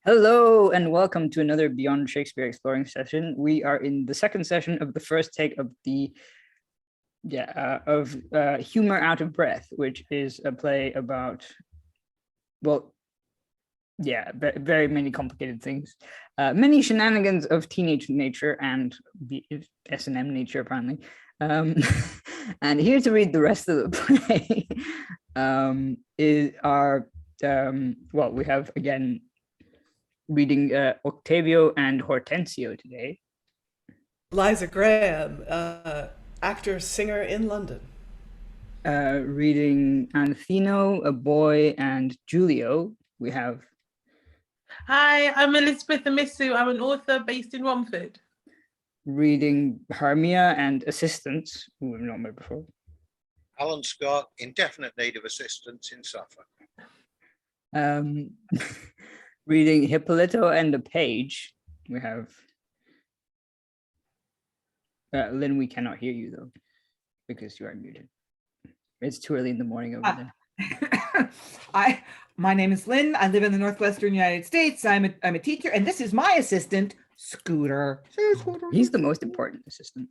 Hello and welcome to another Beyond Shakespeare exploring session. We are in the second session of the first take of Humour Out of Breath, which is a play about, very many complicated things, many shenanigans of teenage nature and S&M nature apparently. And here to read the rest of the play we have again reading Octavio and Horentsio today. Liza Graham, actor, singer in London. Reading Anthino, a boy, and Julio. We have... Hi, I'm Elizabeth Amisu. I'm an author based in Romford. Reading Hermia and assistants, who we've not met before. Alan Scott, indefinite need of assistance in Suffolk. Reading Hippolito and a page, we have Lynn. We cannot hear you though, because you are muted. It's too early in the morning over there. My name is Lynn. I live in the Northwestern United States. I'm a teacher, and this is my assistant, Scooter. He's the most important assistant.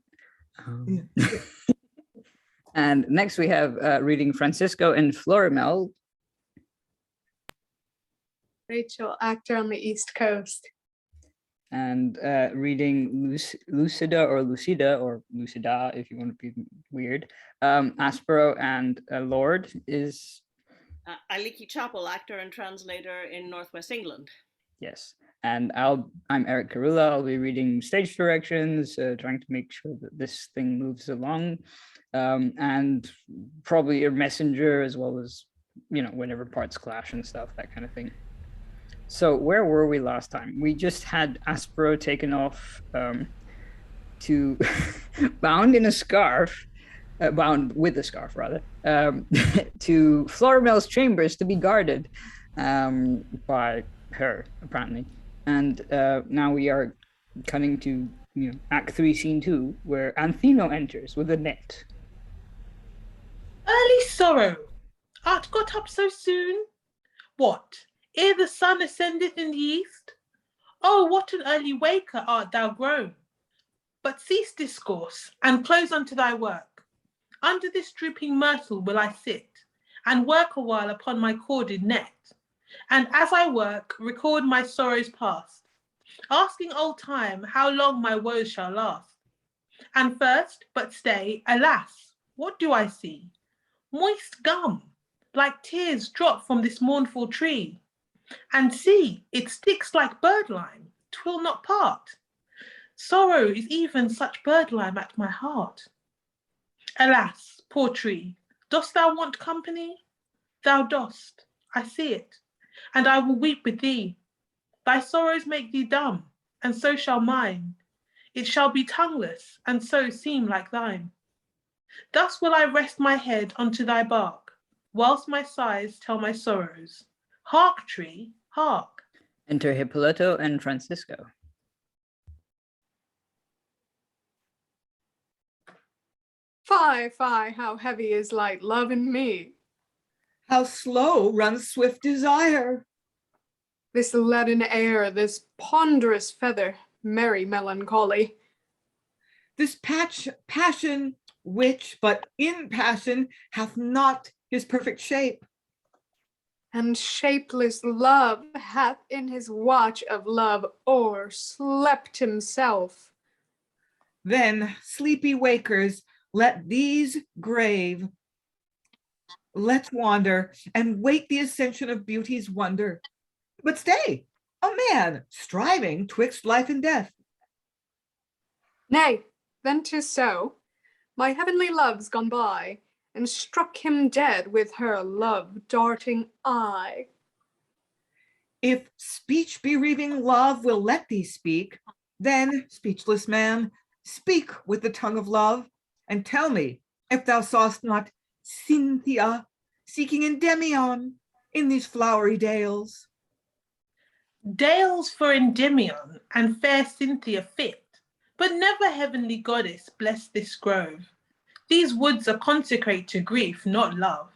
And next we have reading Francisco and Florimel. Rachael, actor on the East Coast. And reading Lucida or Lucida, if you want to be weird. Aspero and Lord is... Aliki, Chapple, actor and translator in Northwest England. Yes, and I'm Eric Karoulla. I'll be reading stage directions, trying to make sure that this thing moves along, and probably a messenger as well as, whenever parts clash and stuff, that kind of thing. So where were we last time? We just had Aspero taken off to bound with a scarf rather, to Florimel's chambers to be guarded by her apparently. And now we are cutting to Act 3, Scene 2, where Anthino enters with a net. Early sorrow, art got up so soon? What? Ere the sun ascendeth in the east? Oh, what an early waker art thou grown! But cease discourse, and close unto thy work. Under this drooping myrtle will I sit, and work a while upon my corded net. And as I work, record my sorrows past, asking old time how long my woes shall last. And first, but stay, alas, what do I see? Moist gum, like tears drop from this mournful tree. And see, it sticks like birdlime, 'twill not part. Sorrow is even such birdlime at my heart. Alas, poor tree, dost thou want company? Thou dost, I see it, and I will weep with thee. Thy sorrows make thee dumb, and so shall mine. It shall be tongueless, and so seem like thine. Thus will I rest my head unto thy bark, whilst my sighs tell my sorrows. Hark, tree, hark. Enter Hippolito and Francisco. Fie, how heavy is light love in me. How slow runs swift desire. This leaden air, this ponderous feather, merry melancholy. This passion, which but in passion hath not his perfect shape. And shapeless love hath in his watch of love o'erslept himself. Then, sleepy wakers, let these grave. Let's wander and wait the ascension of beauty's wonder. But stay, a man striving twixt life and death. Nay, then 'tis so. My heavenly love's gone by, and struck him dead with her love-darting eye. If speech-bereaving love will let thee speak, then, speechless man, speak with the tongue of love, and tell me if thou saw'st not Cynthia seeking Endymion in these flowery dales. Dales for Endymion and fair Cynthia fit, but never heavenly goddess bless this grove. These woods are consecrate to grief, not love.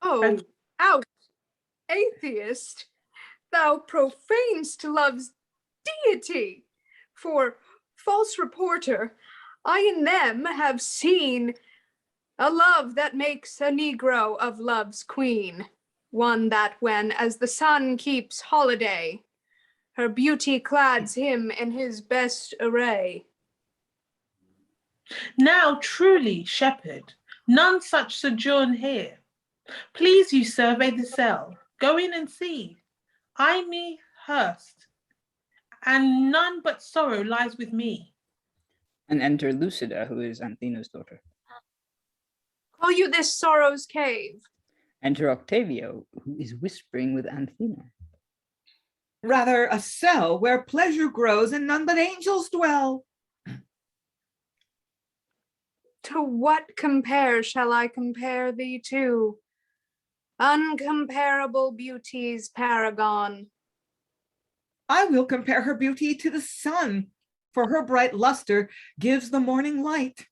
Oh, And- out, atheist! Thou profanest love's deity. For, false reporter, I in them have seen a love that makes a Negro of love's queen, one that when, as the sun keeps holiday, her beauty clads him in his best array. Now truly, shepherd, none such sojourn here. Please you survey the cell, go in and see. I me hearst, and none but sorrow lies with me. And enter Lucida, who is Anthino's daughter. Call you this sorrow's cave? Enter Octavio, who is whispering with Anthino. Rather a cell where pleasure grows and none but angels dwell. To what compare shall I compare thee to? Uncomparable beauty's paragon. I will compare her beauty to the sun, for her bright luster gives the morning light.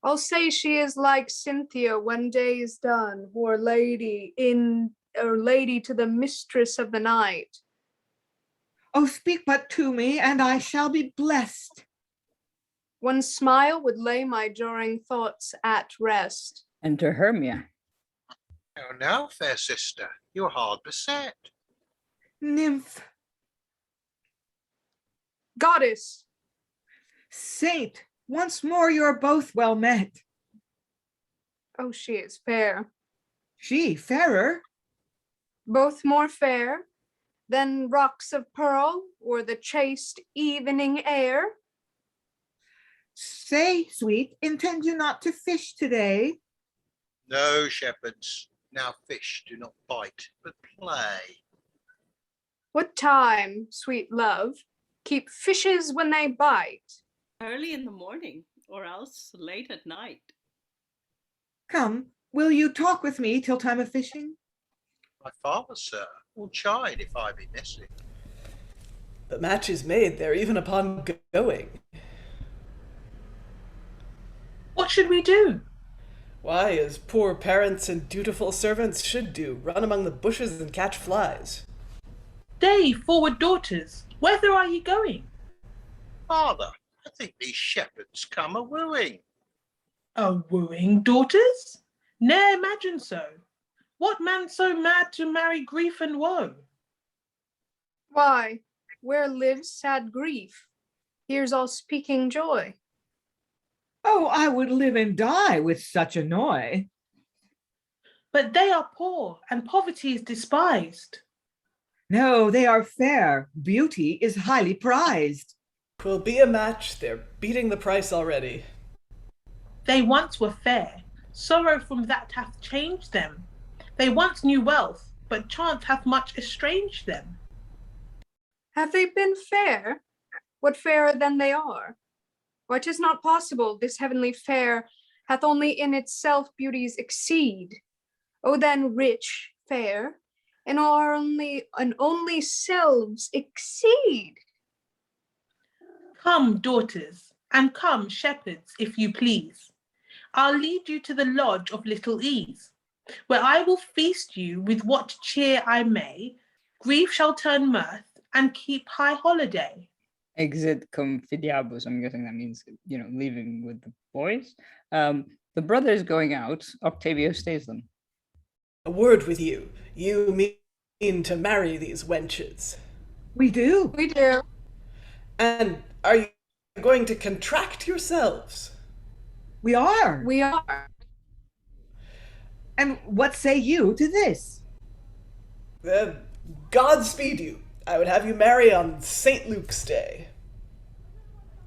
I'll say she is like Cynthia when day is done, or lady to the mistress of the night. Oh, speak but to me, and I shall be blessed. One smile would lay my jarring thoughts at rest. Enter Hermia. Oh, now, fair sister, you're hard beset. Nymph, Goddess, saint, once more you're both well met. oh, she is fair. She fairer, Both more fair than rocks of pearl or the chaste evening air. say, sweet, intend you not to fish today? No, shepherds, now fish do not bite, but play. What time, sweet love, keep fishes when they bite? Early in the morning, or else late at night. Come, will you talk with me till time of fishing? My father, sir, will chide if I be missing. The match is made there even upon going. What should we do? Why, as poor parents and dutiful servants should do, run among the bushes and catch flies. Day, forward daughters, whither are ye going? Father, I think these shepherds come a-wooing. A wooing, daughters? Ne'er imagine so. What man so mad to marry grief and woe? Why, where lives sad grief, here's all speaking joy. Oh, I would live and die with such annoy. But they are poor, and poverty is despised. No, they are fair. Beauty is highly prized. 'Twill be a match, they're beating the price already. They once were fair, sorrow from that hath changed them. They once knew wealth, but chance hath much estranged them. Have they been fair? What fairer than they are? Why, 'tis not possible this heavenly fair hath only in itself beauties exceed. O then rich, fair, and only selves exceed. Come, daughters, and come, shepherds, if you please. I'll lead you to the lodge of little ease, where I will feast you with what cheer I may. Grief shall turn mirth, and keep high holiday. Exit cum filiabus. I'm guessing that means, leaving with the boys. The brothers going out. Octavio stays them. A word with you. You mean to marry these wenches. We do. We do. And are you going to contract yourselves? We are. We are. And what say you to this? Godspeed you. I would have you marry on St. Luke's Day.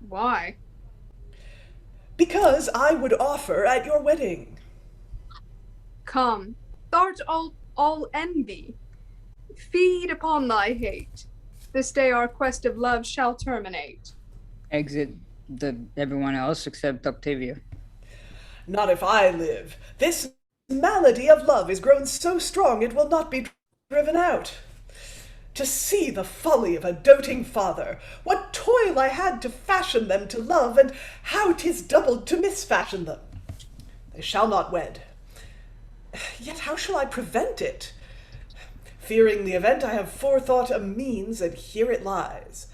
Why? Because I would offer at your wedding. Come, thou'rt all envy. Feed upon thy hate. This day our quest of love shall terminate. Exit everyone else except Octavio. Not if I live. This malady of love is grown so strong it will not be driven out. To see the folly of a doting father, what toil I had to fashion them to love, and how 'tis doubled to misfashion them. They shall not wed. Yet how shall I prevent it? Fearing the event, I have forethought a means, and here it lies.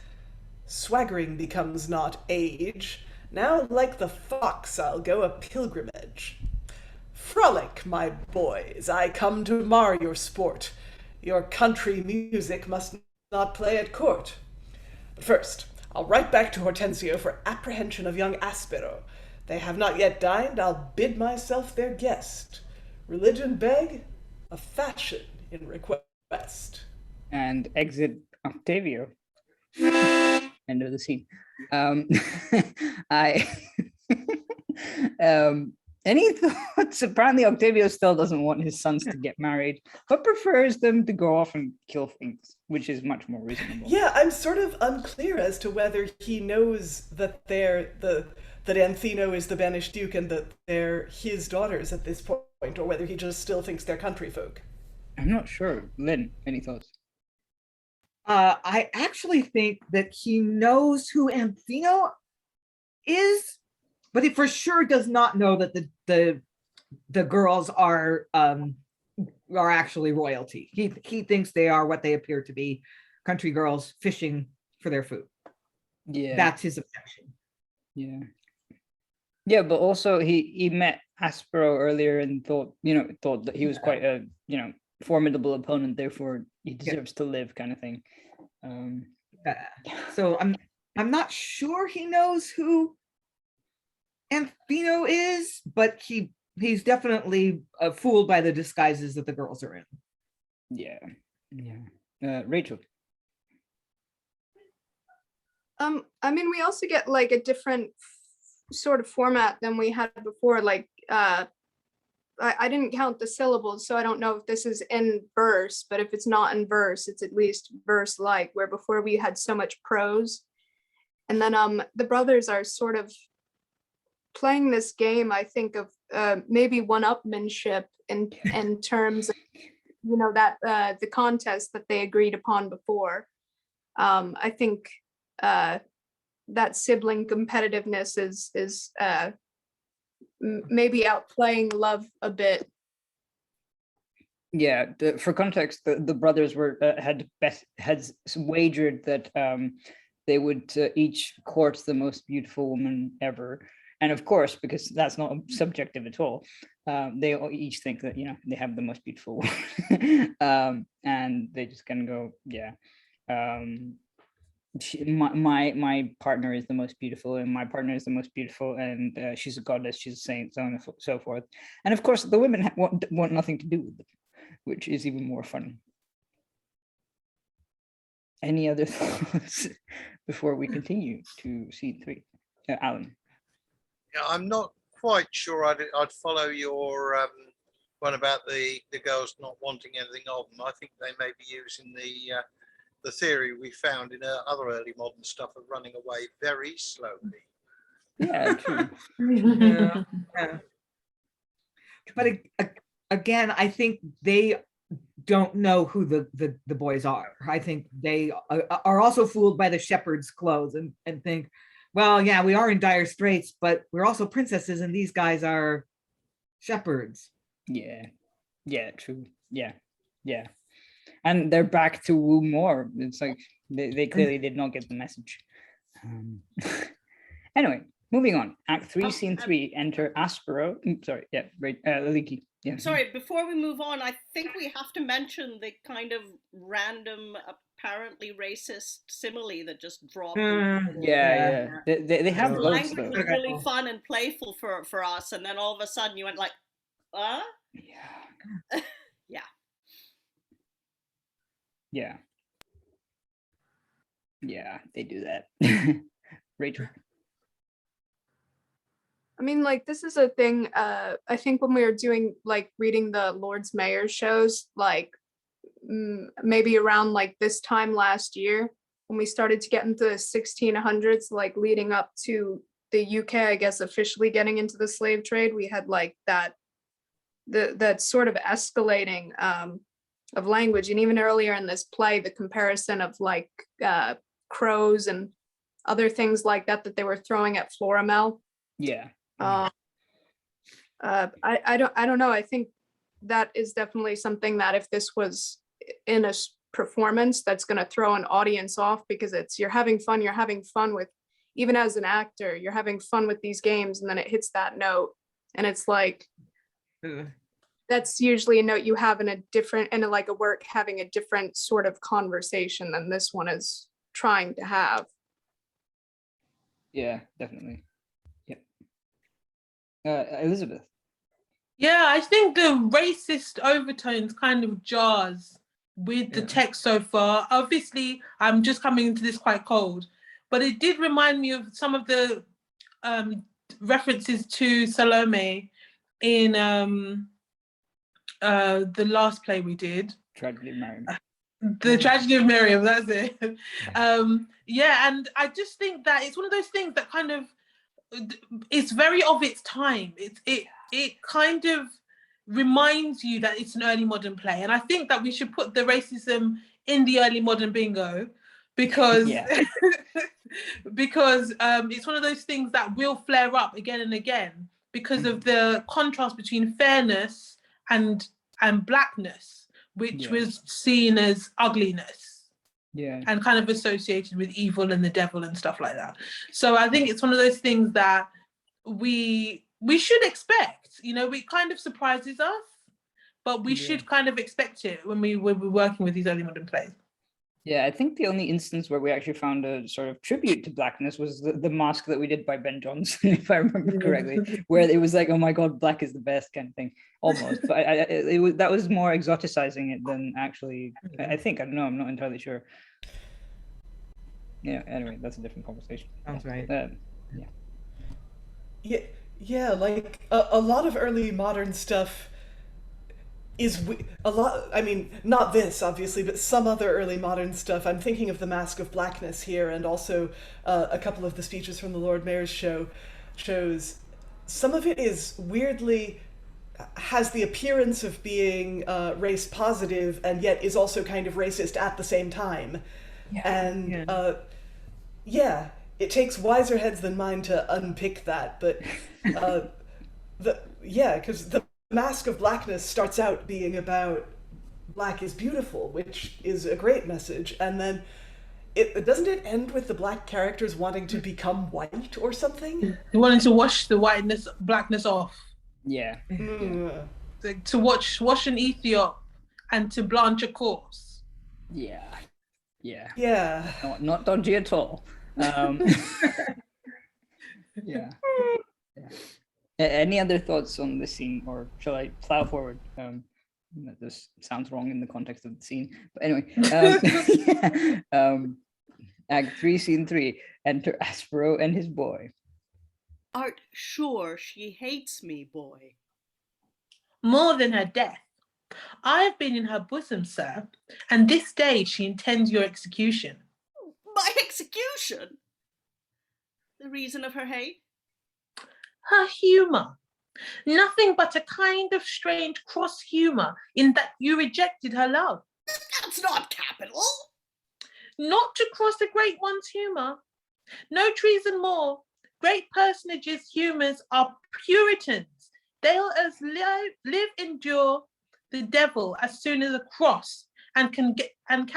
Swaggering becomes not age. Now, like the fox, I'll go a pilgrimage. Frolic, my boys, I come to mar your sport. Your country music must not play at court. But first, I'll write back to Horentsio for apprehension of young Aspero. They have not yet dined, I'll bid myself their guest. Religion beg, a fashion in request. And exit Octavio. End of the scene. I any thoughts? Apparently Octavio still doesn't want his sons to get married, but prefers them to go off and kill things, which is much more reasonable. Yeah, I'm sort of unclear as to whether he knows that that Anthino is the banished duke and that they're his daughters at this point, or whether he just still thinks they're country folk. I'm not sure. Lynn, any thoughts? I actually think that he knows who Anthino is, but he for sure does not know that the girls are actually royalty. He thinks they are what they appear to be, country girls fishing for their food. Yeah, that's his obsession. Yeah, but also he met Aspero earlier and thought that he was quite a formidable opponent, therefore he deserves to live, kind of thing. So I'm not sure he knows who Anthino is, but he's definitely fooled by the disguises that the girls are in. Yeah. Rachael. I mean, we also get like a different sort of format than we had before. Like, I didn't count the syllables, so I don't know if this is in verse, but if it's not in verse, it's at least verse-like, where before we had so much prose. And then the brothers are sort of playing this game, I think, of maybe one-upmanship in terms of, that the contest that they agreed upon before. I think that sibling competitiveness is maybe outplaying love a bit. Yeah, for context, the brothers had wagered that they would each court the most beautiful woman ever, and of course, because that's not subjective at all, they each think that they have the most beautiful woman, and they just kind of go, my partner is the most beautiful, and my partner is the most beautiful, and she's a goddess, she's a saint, so on and so forth. And of course, the women want nothing to do with them, which is even more fun. Any other thoughts before we continue to scene 3? Alan? Yeah, I'm not quite sure I'd follow your one about the girls not wanting anything of them. I think they may be using the theory we found in other early modern stuff of running away very slowly. Yeah, true. Yeah. But again, I think they don't know who the boys are. I think they are also fooled by the shepherd's clothes and think, well, yeah, we are in dire straits, but we're also princesses, and these guys are shepherds. Yeah, true. Yeah. And they're back to woo more. It's like they clearly did not get the message. Anyway, moving on. Act 3, Scene 3. Enter Aspero. Sorry, yeah, right. Aliki. Yeah. Sorry, before we move on, I think we have to mention the kind of random, apparently racist simile that just dropped. Yeah. They have the loads, language was really fun and playful for us, and then all of a sudden you went like, Yeah. Yeah, they do that. Rachael. I mean, like, this is a thing, I think when we were doing, like, reading the Lords Mayor shows, like, maybe around, like, this time last year, when we started to get into the 1600s, like, leading up to the UK, I guess, officially getting into the slave trade, we had, like, that sort of escalating of language. And even earlier in this play, the comparison of, like, crows and other things like that they were throwing at Florimel. Yeah. I don't know. I think that is definitely something that if this was in a performance, that's going to throw an audience off, because you're having fun with, even as an actor, you're having fun with these games, and then it hits that note, and it's like, that's usually a note you have in like a work having a different sort of conversation than this one is trying to have. Yeah, definitely. Yep. Elizabeth. Yeah, I think the racist overtones kind of jars with the text so far. Obviously, I'm just coming into this quite cold, but it did remind me of some of the references to Salome in the last play we did. Tragedy of Miriam. The Tragedy of Miriam, that's it. Yeah, and I just think that it's one of those things that kind of, it's very of its time. It kind of reminds you that it's an early modern play. And I think that we should put the racism in the early modern bingo, because because it's one of those things that will flare up again and again because of the contrast between fairness and blackness, which was seen as ugliness. And kind of associated with evil and the devil and stuff like that. So I think it's one of those things that we should expect. You know, it kind of surprises us, but we should kind of expect it when we're working with these early modern plays. Yeah, I think the only instance where we actually found a sort of tribute to blackness was the mask that we did by Ben Jonson, if I remember correctly, where it was like, oh my God, black is the best kind of thing, almost. But that was more exoticizing it than actually, I think, I don't know, I'm not entirely sure. Yeah, anyway, that's a different conversation. Sounds right. Yeah, like a lot of early modern stuff is a lot. I mean, not this obviously, but some other early modern stuff. I'm thinking of the Mask of Blackness here, and also a couple of the speeches from the Lord Mayor's shows. Some of it is weirdly has the appearance of being race positive, and yet is also kind of racist at the same time. It takes wiser heads than mine to unpick that, but because the Mask of Blackness starts out being about black is beautiful, which is a great message, and then it doesn't it end with the black characters wanting to become white or something? They wanted to wash the blackness off. Yeah. To wash an Ethiop and to blanch a corpse. Yeah. Not dodgy at all. Any other thoughts on the scene, or shall I plow forward? This sounds wrong in the context of the scene, but anyway. Act 3, Scene 3. Enter Aspero and his boy. Art sure she hates me, boy? More than her death. I have been in her bosom, sir, and this day she intends your execution. My execution? The reason of her hate? Her humour. Nothing but a kind of strange cross humour in that you rejected her love. That's not capital. Not to cross a great one's humour. No treason more. Great personages' humours are Puritans. They'll as live endure the devil as soon as a cross, and can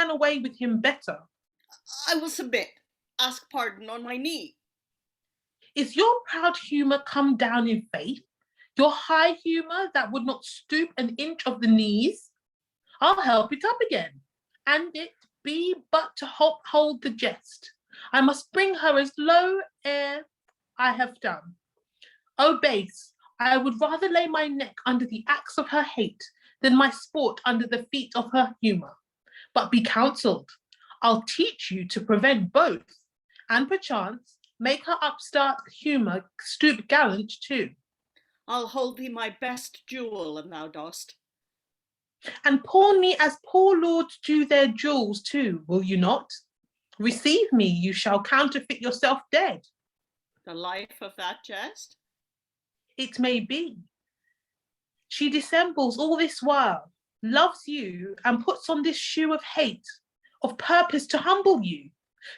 away with him better. I will submit. Ask pardon on my knee. Is your proud humour come down in faith? Your high humour that would not stoop an inch of the knees? I'll help it up again, and it be but to hold the jest. I must bring her as low ere I have done. O base, I would rather lay my neck under the axe of her hate than my sport under the feet of her humour. But be counselled. I'll teach you to prevent both, and perchance make her upstart humour stoop gallant too. I'll hold thee my best jewel, and thou dost. And pawn me as poor lords do their jewels too, will you not? Receive me, you shall counterfeit yourself dead. The life of that jest? It may be. She dissembles all this while, loves you, and puts on this shoe of hate, of purpose to humble you.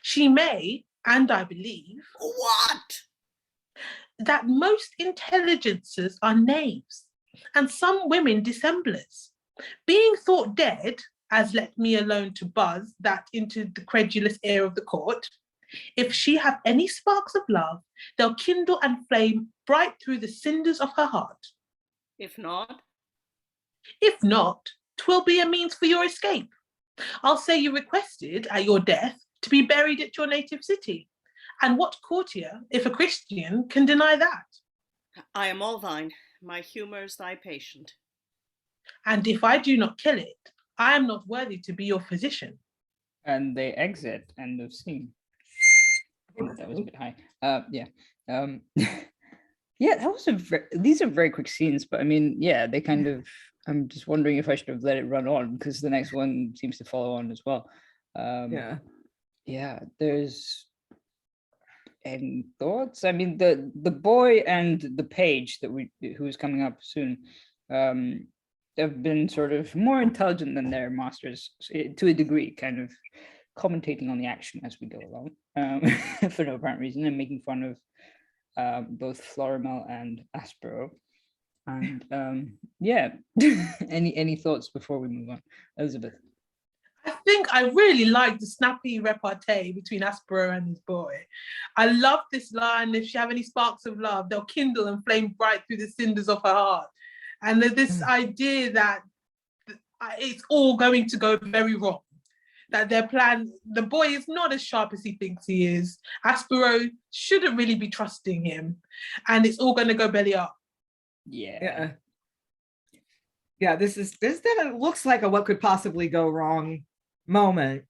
She may, and I believe... What? That most intelligences are knaves, and some women dissemblers. Being thought dead, as let me alone to buzz that into the credulous ear of the court, if she have any sparks of love, they'll kindle and flame bright through the cinders of her heart. If not? If not, 'twill be a means for your escape. I'll say you requested at your death to be buried at your native city. And what courtier, if a Christian, can deny that? I am all thine. My humour's thy patient. And if I do not kill it, I am not worthy to be your physician. And they exit. End of scene. I think that was a bit high. Yeah. Yeah, that was these are very quick scenes, but I mean, yeah, they kind of, I'm just wondering if I should have let it run on because the next one seems to follow on as well. Yeah, there's any thoughts? I mean, the boy and the page who is coming up soon, have been sort of more intelligent than their masters to a degree, kind of commentating on the action as we go along, for no apparent reason, and making fun of both Florimel and Aspero. And yeah, any thoughts before we move on, Elizabeth? I think I really like the snappy repartee between Aspero and his boy. I love this line, if she have any sparks of love, they'll kindle and flame bright through the cinders of her heart. And this idea that it's all going to go very wrong, that their plan, the boy is not as sharp as he thinks he is. Aspero shouldn't really be trusting him, and it's all going to go belly up. Yeah. This definitely looks like a what could possibly go wrong moment.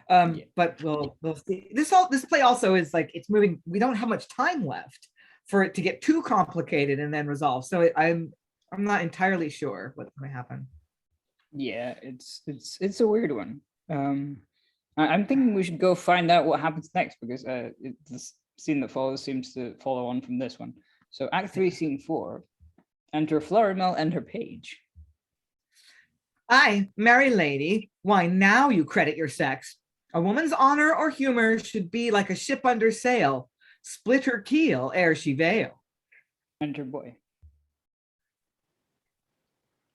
But we'll see. This play also is like, it's moving. We don't have much time left for it to get too complicated and then resolve. So I'm not entirely sure what's going to happen. Yeah, it's a weird one. I'm thinking we should go find out what happens next, because the scene that follows seems to follow on from this one. So Act 3, Scene 4, enter Florimel and her page. Aye, merry lady, why now you credit your sex. A woman's honor or humor should be like a ship under sail, split her keel ere she vail. Enter boy.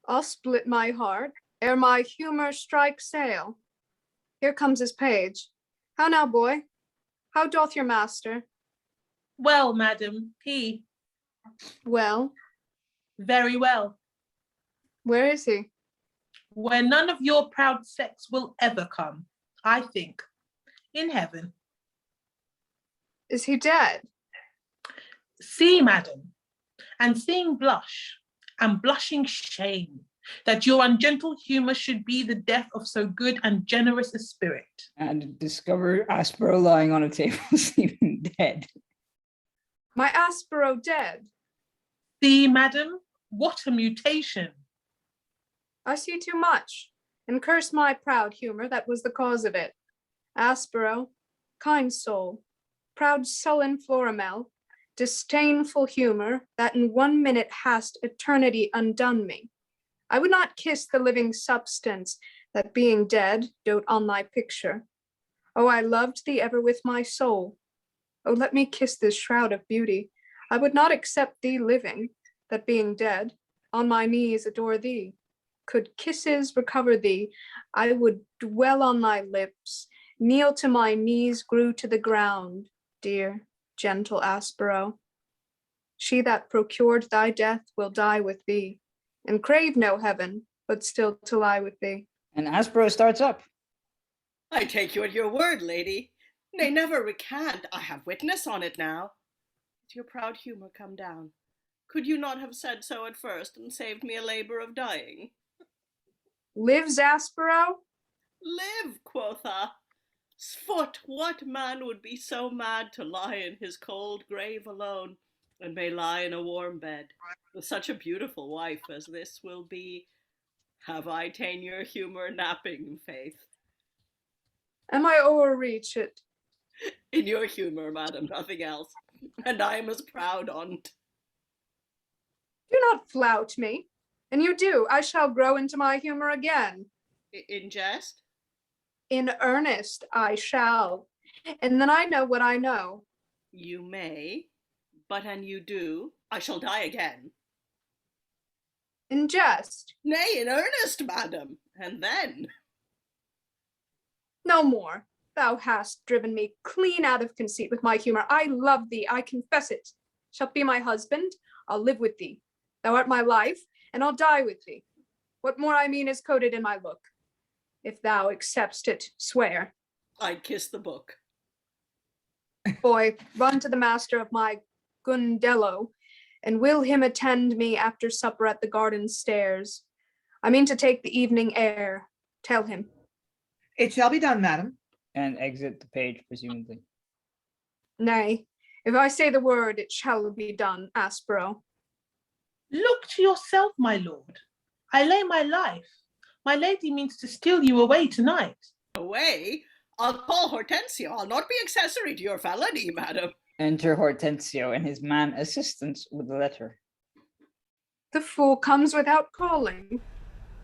I'll split my heart ere my humor strike sail. Here comes his page. How now, boy? How doth your master? Well, madam, he. Well? Very well. Where is he? Where none of your proud sex will ever come, I think. In heaven. Is he dead? See, madam, and seeing blush, and blushing shame, that your ungentle humour should be the death of so good and generous a spirit. And discover Aspero lying on a table, sleeping dead. My Aspero dead? See, madam, what a mutation. I see too much, and curse my proud humour that was the cause of it. Aspero, kind soul, proud sullen Florimel, disdainful humour, that in 1 minute hast eternity undone me. I would not kiss the living substance that being dead dote on thy picture. Oh, I loved thee ever with my soul. Oh, let me kiss this shroud of beauty. I would not accept thee living, that being dead, on my knees adore thee. Could kisses recover thee, I would dwell on thy lips, kneel to my knees, grew to the ground, dear, gentle Aspero. She that procured thy death will die with thee, and crave no heaven, but still to lie with thee. And Aspero starts up. I take you at your word, lady. Nay, never recant. I have witness on it now. Let your proud humour come down. Could you not have said so at first and saved me a labour of dying? Lives Aspero? Live, quotha. 'Sfoot, what man would be so mad to lie in his cold grave alone, and may lie in a warm bed, with such a beautiful wife as this will be? Have I ta'en your humour napping, faith? Am I o'erreach it? In your humour, madam, nothing else, and I am as proud on't. Do not flout me. And you do, I shall grow into my humour again. In jest? In earnest, I shall. And then I know what I know. You may, but an you do, I shall die again. In jest. Nay, in earnest, madam. And then? No more. Thou hast driven me clean out of conceit with my humor. I love thee, I confess it. Shalt be my husband, I'll live with thee. Thou art my life, and I'll die with thee. What more I mean is coded in my look. If thou accept'st it, swear. I'd kiss the book. Boy, run to the master of my gundello, and will him attend me after supper at the garden stairs. I mean to take the evening air. Tell him. It shall be done, madam. And exit the page, presumably. Nay, if I say the word, it shall be done, Aspero. Look to yourself, my lord. I lay my life. My lady means to steal you away tonight. Away? I'll call Horentsio. I'll not be accessory to your felony, madam. Enter Horentsio and his man assistants with the letter. The fool comes without calling.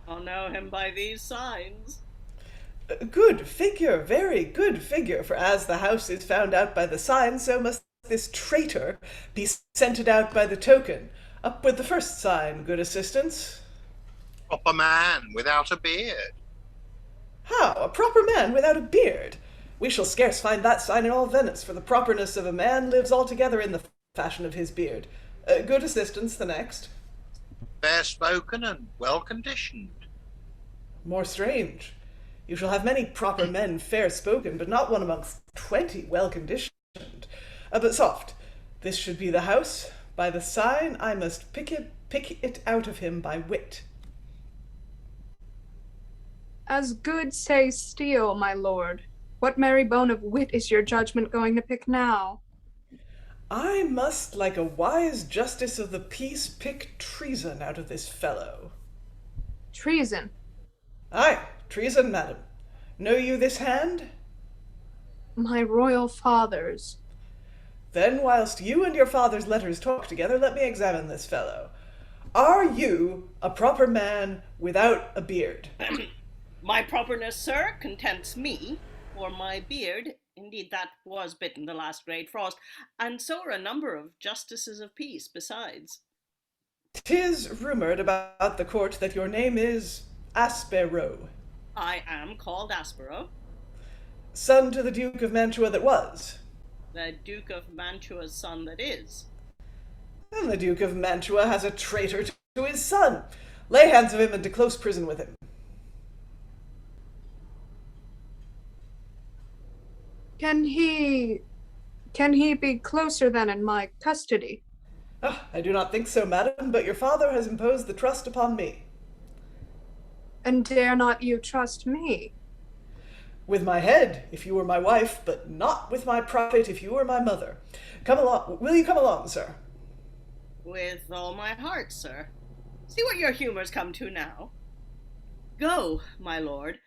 I'll know him by these signs. Good figure, very good figure, for as the house is found out by the sign, so must this traitor be scented out by the token. Up with the first sign, good assistants. Proper man without a beard. How, a proper man without a beard? We shall scarce find that sign in all Venice, for the properness of a man lives altogether in the fashion of his beard. Good assistants, the next. Fair spoken and well conditioned. More strange. You shall have many proper men fair spoken, but not one amongst 20 well conditioned. But soft, this should be the house. By the sign I must pick it out of him by wit. As good say steal, my lord. What merry bone of wit is your judgment going to pick now? I must, like a wise justice of the peace, pick treason out of this fellow. Treason? Aye, treason, madam. Know you this hand? My royal father's. Then, whilst you and your father's letters talk together, let me examine this fellow. Are you a proper man without a beard? My properness, sir, contents me, for my beard, indeed that was bitten the last great frost, and so are a number of justices of peace besides. 'Tis rumoured about the court that your name is Aspero. I am called Aspero. Son to the Duke of Mantua that was. The Duke of Mantua's son that is. And the Duke of Mantua has a traitor to his son. Lay hands of him into close prison with him. Can he be closer than in my custody? I do not think so, madam, but your father has imposed the trust upon me. And dare not you trust me? With my head, if you were my wife, but not with my profit, if you were my mother. Come along. Will you come along, sir? With all my heart, sir. See what your humours come to now. Go, my lord,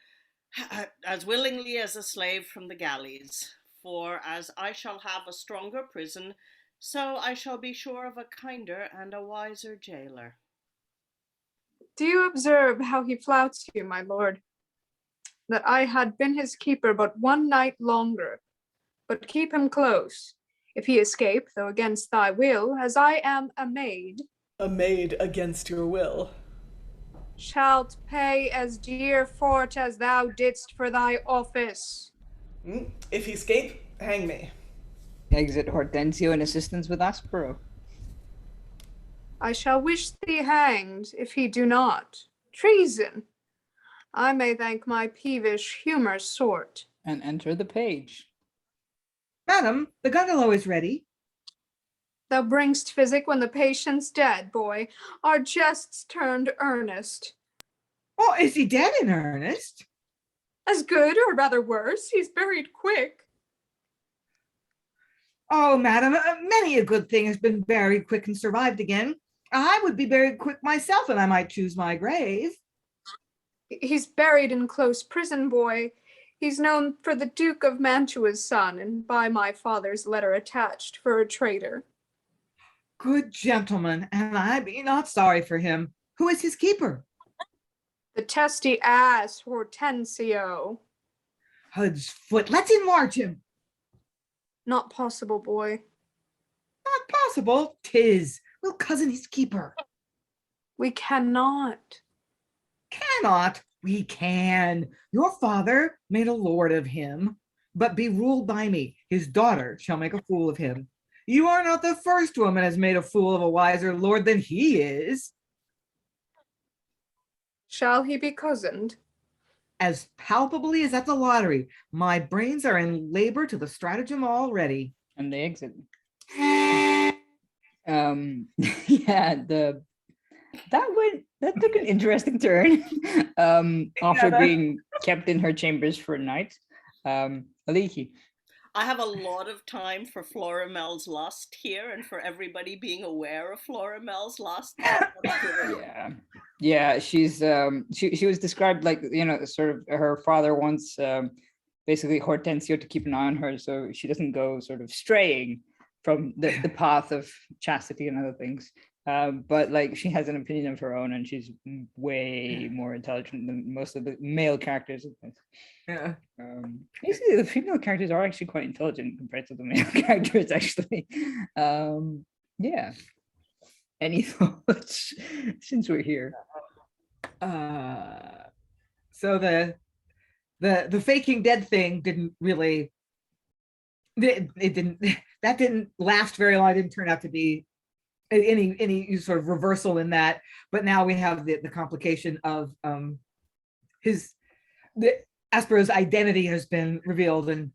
as willingly as a slave from the galleys, for as I shall have a stronger prison, so I shall be sure of a kinder and a wiser jailer. Do you observe how he flouts you, my lord? That I had been his keeper but one night longer, but keep him close. If he escape, though against thy will, as I am a maid. A maid against your will. Shalt pay as dear for't as thou didst for thy office. If he escape, hang me. Exit Horentsio and assistants with Aspero. I shall wish thee hanged, if he do not. Treason! I may thank my peevish humour sort. And enter the page. Madam, the gundelow is ready. Thou bring'st physic when the patient's dead, boy. Our jests turned earnest. Oh, is he dead in earnest? As good, or rather worse, he's buried quick. Oh, madam, many a good thing has been buried quick and survived again. I would be buried quick myself, and I might choose my grave. He's buried in close prison, boy. He's known for the Duke of Mantua's son, and by my father's letter attached for a traitor. Good gentleman, and I be not sorry for him. Who is his keeper? The testy ass, Horentsio. Hud's foot, let's enlarge him. Not possible, boy. Not possible, 'tis. We'll cozen his keeper. We cannot. Cannot. We can. Your father made a lord of him, but be ruled by me. His daughter shall make a fool of him. You are not the first woman has made a fool of a wiser lord than he is. Shall he be cozened? As palpably as at the lottery. My brains are in labor to the stratagem already. And they exit. Yeah, that took an interesting turn. After being kept in her chambers for a night. Aliki. I have a lot of time for Florimel's lust here, and for everybody being aware of Florimel's lust. Yeah, she's she was described like, you know, sort of her father wants basically Horentsio to keep an eye on her so she doesn't go sort of straying from the path of chastity and other things. But like she has an opinion of her own, and she's way more intelligent than most of the male characters. Yeah. Basically, the female characters are actually quite intelligent compared to the male characters, actually. Yeah. Any thoughts since we're here? So the faking dead thing didn't really. It didn't last very long. It didn't turn out to be any sort of reversal in that, but now we have the complication of Aspero's identity has been revealed, and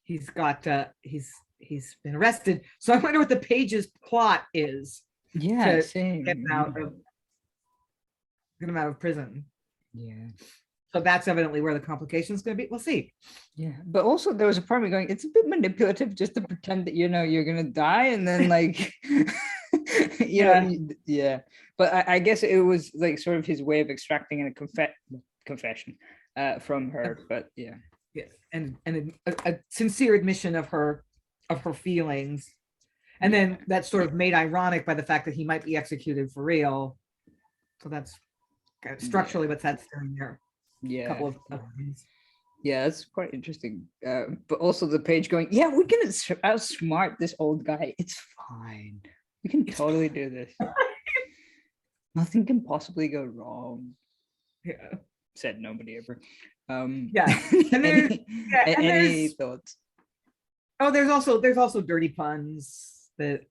he's been arrested. So I wonder what the page's plot is. Yeah, to get him out of prison. Yeah. So that's evidently where the complication is going to be. We'll see. Yeah, but also there was a part of me going, it's a bit manipulative just to pretend that, you know, you're gonna die, and then like you know, yeah. But I guess it was like sort of his way of extracting a confession from her. But yeah, and a sincere admission of her feelings, and then that's sort of made ironic by the fact that he might be executed for real. So that's kind of structurally what's that doing there. Yeah, couple of things. Yeah, that's quite interesting. But also the page going, yeah, we're gonna outsmart this old guy. It's fine. We can totally do this. Nothing can possibly go wrong. Yeah. Said nobody ever. Yeah. And any thoughts? Oh, there's also dirty puns that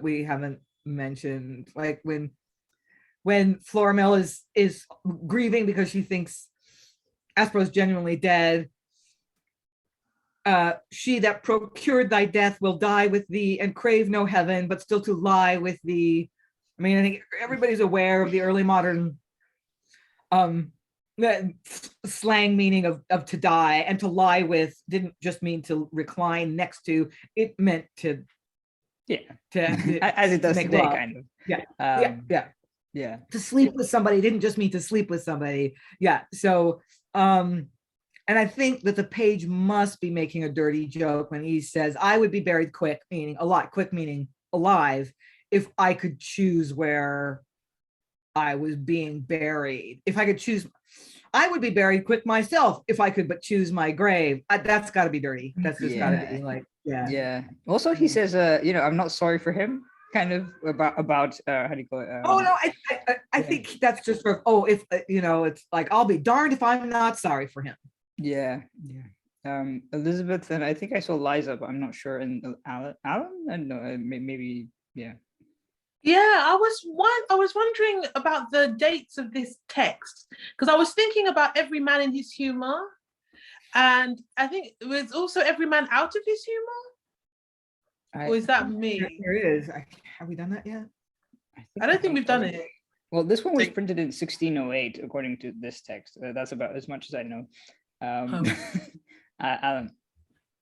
we haven't mentioned. Like when Florimel is grieving because she thinks Aspero's genuinely dead. She that procured thy death will die with thee and crave no heaven, but still to lie with thee. I mean, I think everybody's aware of the early modern slang meaning of to die, and to lie with didn't just mean to recline next to, it meant to as it does today, love. kind of. Yeah. To sleep with somebody didn't just mean to sleep with somebody. Yeah. So and I think that the page must be making a dirty joke when he says, I would be buried quick, meaning alive, if I could choose where I was being buried. If I could choose, I would be buried quick myself if I could but choose my grave. That's got to be dirty. That's just got to be like, yeah. Also, he says, you know, I'm not sorry for him. Kind of about how do you call it? Oh no, I think that's just sort of, if you know, it's like, I'll be darned if I'm not sorry for him. Yeah. Elizabeth, and I think I saw Liza, but I'm not sure. And Alan, I don't know, maybe yeah. I was wondering about the dates of this text, because I was thinking about every man in his humor, and I think it was also every man out of his humor. Or is that me? There is. Have we done that yet? I don't think we've done it. Well, this one was printed in 1608, according to this text. That's about as much as I know. Alan.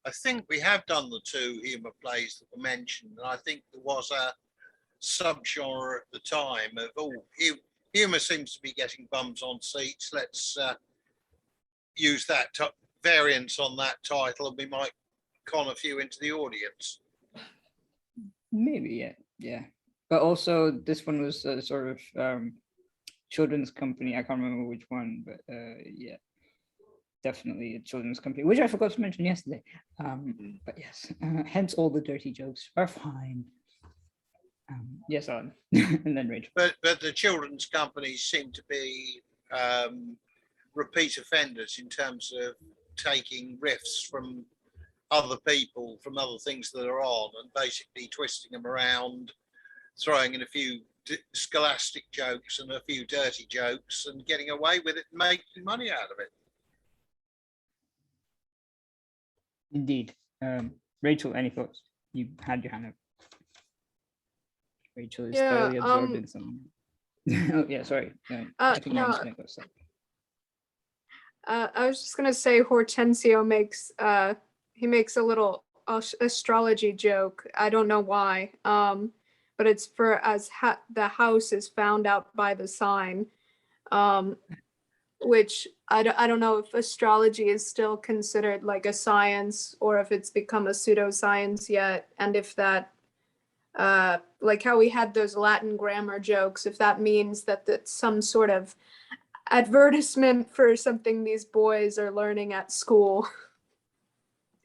I think we have done the two humour plays that were mentioned, and I think there was a subgenre at the time of, humour seems to be getting bums on seats. Let's use that variance on that title, and we might con a few into the audience. Maybe, yeah. But also, this one was sort of children's company. I can't remember which one, but yeah, definitely a children's company, which I forgot to mention yesterday. But yes, hence all the dirty jokes are fine. Yes, on. And then Rachel. But the children's companies seem to be repeat offenders in terms of taking riffs from other people, from other things that are on, and basically twisting them around, throwing in a few scholastic jokes and a few dirty jokes and getting away with it and making money out of it. Indeed. Rachel, any thoughts? You had your hand up. Rachel is thoroughly absorbed in something. Oh, yeah, sorry. I was just gonna say Horentsio makes a little astrology joke. I don't know why, but it's for the house is found out by the sign, which I don't know if astrology is still considered like a science or if it's become a pseudoscience yet, and if that like how we had those Latin grammar jokes, if that means that that's some sort of advertisement for something these boys are learning at school.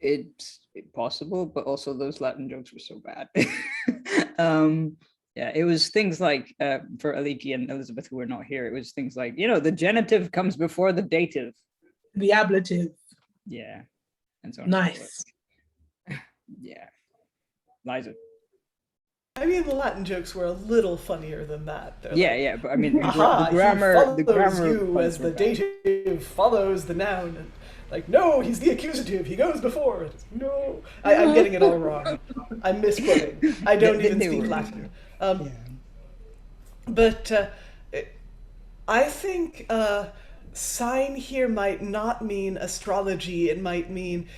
It's possible, but also those Latin jokes were so bad. Yeah, it was things like, for Aliki and Elizabeth who were not here, it was things like, the genitive comes before the dative. The ablative. Yeah. And so on. Nice. Yeah. Liza. I mean, the Latin jokes were a little funnier than that. Yeah, but I mean, the grammar you as the dative follows the noun. And, like, no, he's the accusative. He goes before it. No, I'm getting it all wrong. I'm misquoting. I don't even speak Latin. But I think sign here might not mean astrology. It might mean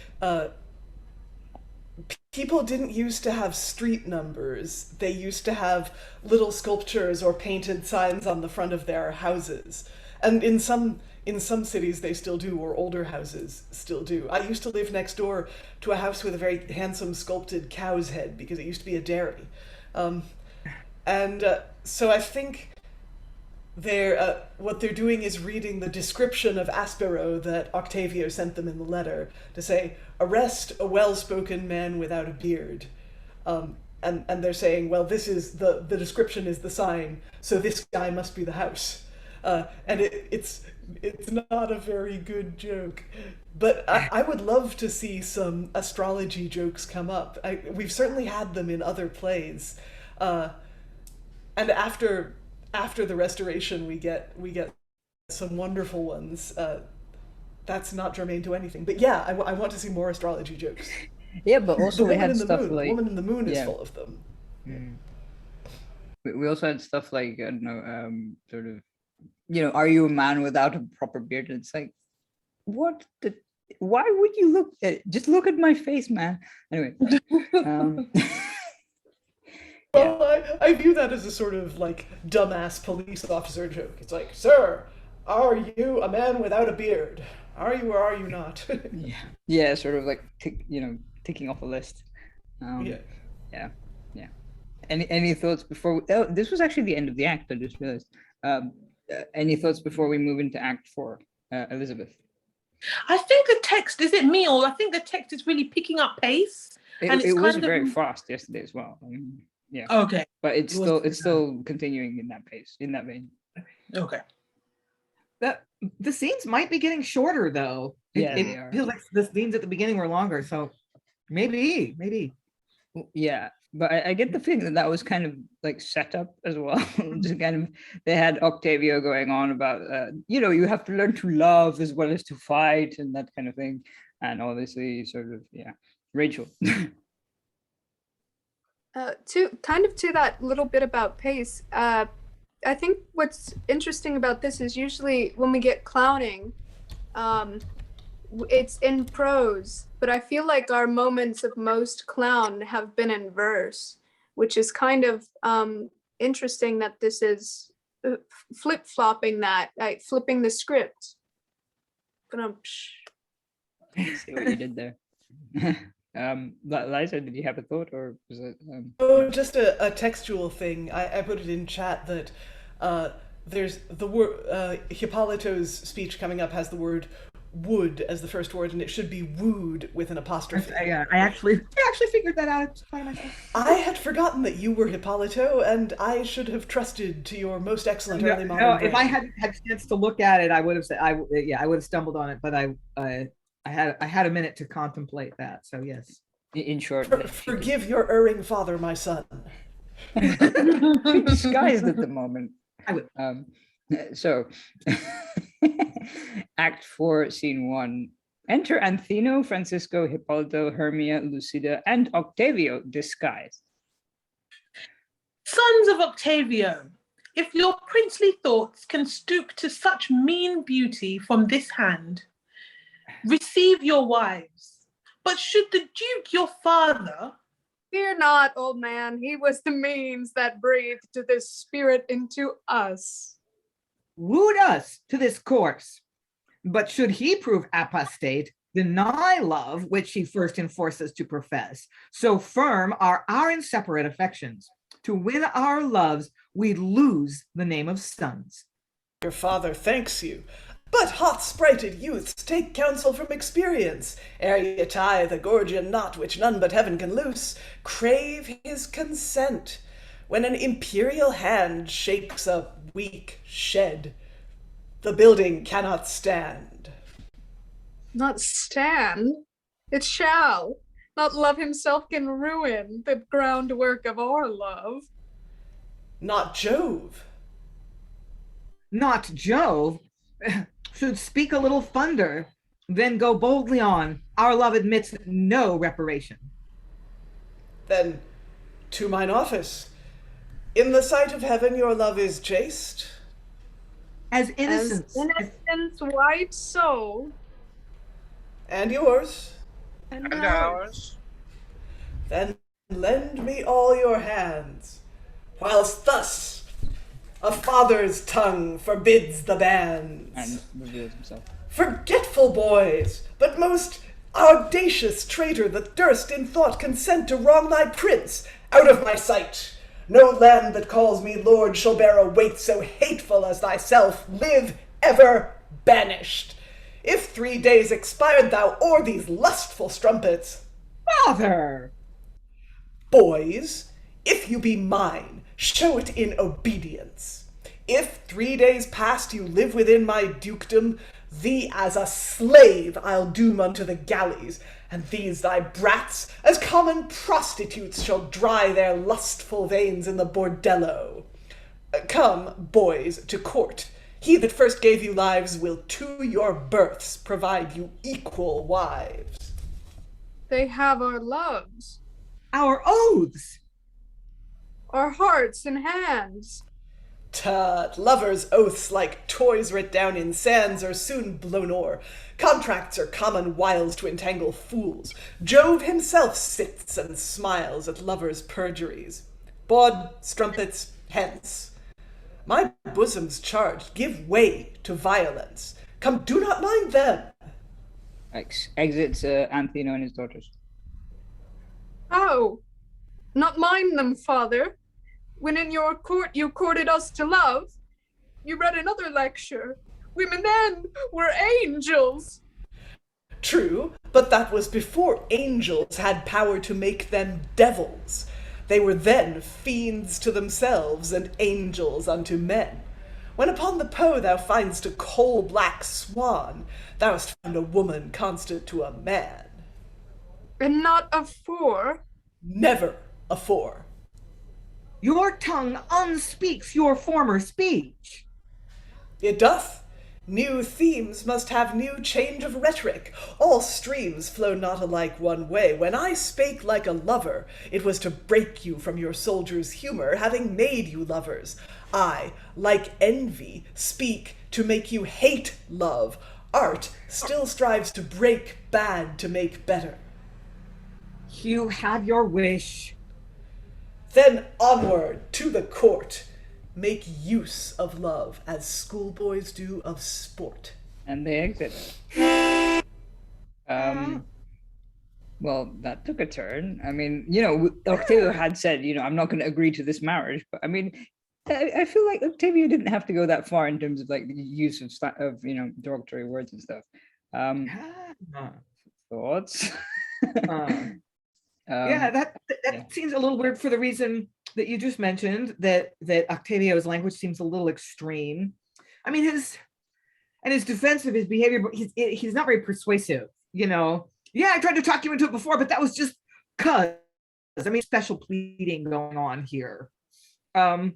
people didn't used to have street numbers. They used to have little sculptures or painted signs on the front of their houses. And in some cities they still do, or older houses still do. I used to live next door to a house with a very handsome sculpted cow's head because it used to be a dairy. So I think what they're doing is reading the description of Aspero that Octavio sent them in the letter to say, arrest a well-spoken man without a beard. And they're saying, well, this is the description is the sign, so this guy must be the house. And it's not a very good joke. But I would love to see some astrology jokes come up. We've certainly had them in other plays. And after the restoration, we get some wonderful ones. That's not germane to anything, but yeah, I want to see more astrology jokes. Yeah, but also we had stuff like Woman in the Moon is full of them. We also had stuff like, I don't know, sort of, are you a man without a proper beard? And it's like, why would you look at, just look at my face, man. Anyway. Well, I view that as a sort of like dumbass police officer joke. It's like, sir, are you a man without a beard? Are you or are you not? Yeah, sort of like ticking off a list. Yeah. Any thoughts before? This was actually the end of the act. I just realized. Any thoughts before we move into Act 4, Elizabeth? I think the text, is it me, or I think the text is really picking up pace. It was very fast yesterday as well. Yeah. Okay. But it's still continuing in that pace, in that vein. Okay. The scenes might be getting shorter though. They it are. feels like the scenes at the beginning were longer, so maybe. Yeah, but I get the feeling that was kind of like set up as well. Just kind of, they had Octavio going on about you have to learn to love as well as to fight and that kind of thing, and obviously sort of Rachel. To that little bit about pace, I think what's interesting about this is usually when we get clowning, it's in prose, but I feel like our moments of most clown have been in verse, which is kind of interesting that this is flip-flopping that, flipping the script. See what you did there. Liza, did you have a thought, or was it? Just a textual thing. I put it in chat that there's the word Hippolito's speech coming up has the word would as the first word, and it should be wooed with an apostrophe. I actually figured that out by myself. I had forgotten that you were Hippolito, and I should have trusted to your most excellent early modern No, brain. if I hadn't had a chance to look at it, I would have said I would have stumbled on it, but I had a minute to contemplate that. So yes. In short, Forgive your erring father, my son. disguised at the moment. I would. So, Act 4, Scene 1. Enter Anthino, Francisco, Hippolito, Hermia, Lucida, and Octavio disguised. Sons of Octavio, if your princely thoughts can stoop to such mean beauty from this hand, receive your wives. But should the Duke, your father... Fear not, old man. He was the means that breathed this spirit into us. Wooed us to this course. But should he prove apostate, deny love which he first enforces to profess, so firm are our inseparate affections. To win our loves, we lose the name of sons. Your father thanks you. But hot-sprited youths, take counsel from experience. Ere ye tie the Gordian knot which none but heaven can loose, crave his consent. When an imperial hand shakes a weak shed, the building cannot stand. Not stand? It shall. Not love himself can ruin the groundwork of our love. Not Jove. Not Jove. Should speak a little thunder, then go boldly on. Our love admits no reparation. Then, to mine office. In the sight of heaven your love is chaste. As innocence. As innocence white soul. And yours. And ours. Then lend me all your hands, whilst thus a father's tongue forbids the bands. And reveals himself. Forgetful boys, but most audacious traitor that durst in thought consent to wrong thy prince, out of my sight. No land that calls me lord shall bear a weight so hateful as thyself. Live ever banished. If 3 days expired thou o'er these lustful strumpets. Father! Boys, if you be mine, show it in obedience. If 3 days past you live within my dukedom, thee as a slave I'll doom unto the galleys, and these thy brats as common prostitutes shall dry their lustful veins in the bordello. Come, boys, to court. He that first gave you lives will to your births provide you equal wives. They have our loves, Our oaths. our hearts and hands. Tut, lovers' oaths like toys writ down in sands are soon blown o'er. Contracts are common wiles to entangle fools. Jove himself sits and smiles at lovers' perjuries. Baud, strumpets, hence. My bosom's charged, give way to violence. Come, do not mind them. Exits Anthino and his daughters. How? Not mind them, father. When in your court you courted us to love, you read another lecture. Women then were angels. True, but that was before angels had power to make them devils. They were then fiends to themselves and angels unto men. When upon the Po thou find'st a coal-black swan, thou hast found a woman constant to a man. And not of four. Never afore. Your tongue unspeaks your former speech. It doth. New themes must have new change of rhetoric. All streams flow not alike one way. When I spake like a lover, it was to break you from your soldier's humor, having made you lovers. I, like envy, speak to make you hate love. Art still strives to break bad to make better. You have your wish. Then onward to the court. Make use of love as schoolboys do of sport. And they exit. Well, that took a turn. I mean, Octavio had said, I'm not going to agree to this marriage. But I mean, I feel like Octavio didn't have to go that far in terms of like the use of derogatory words and stuff. Thoughts? Yeah, that seems a little weird for the reason that you just mentioned, that Octavio's language seems a little extreme. I mean, his defense of his behavior, he's not very persuasive, you know. Yeah, I tried to talk you into it before, but that was just because. I mean, special pleading going on here. And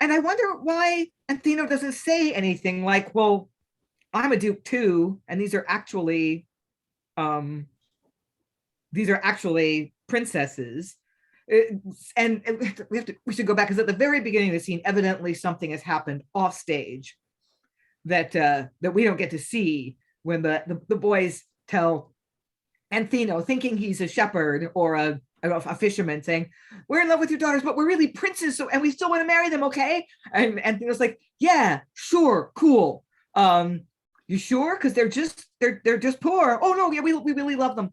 I wonder why Anthino doesn't say anything like, well, I'm a duke too, and these are actually princesses. And we should go back, because at the very beginning of the scene, evidently something has happened off stage that we don't get to see, when the boys tell Anthino, thinking he's a shepherd or a fisherman, saying, we're in love with your daughters, but we're really princes, and we still want to marry them, okay? And Anthino's like, yeah, sure, cool. You sure? Because they're just poor. Oh no, yeah, we really love them.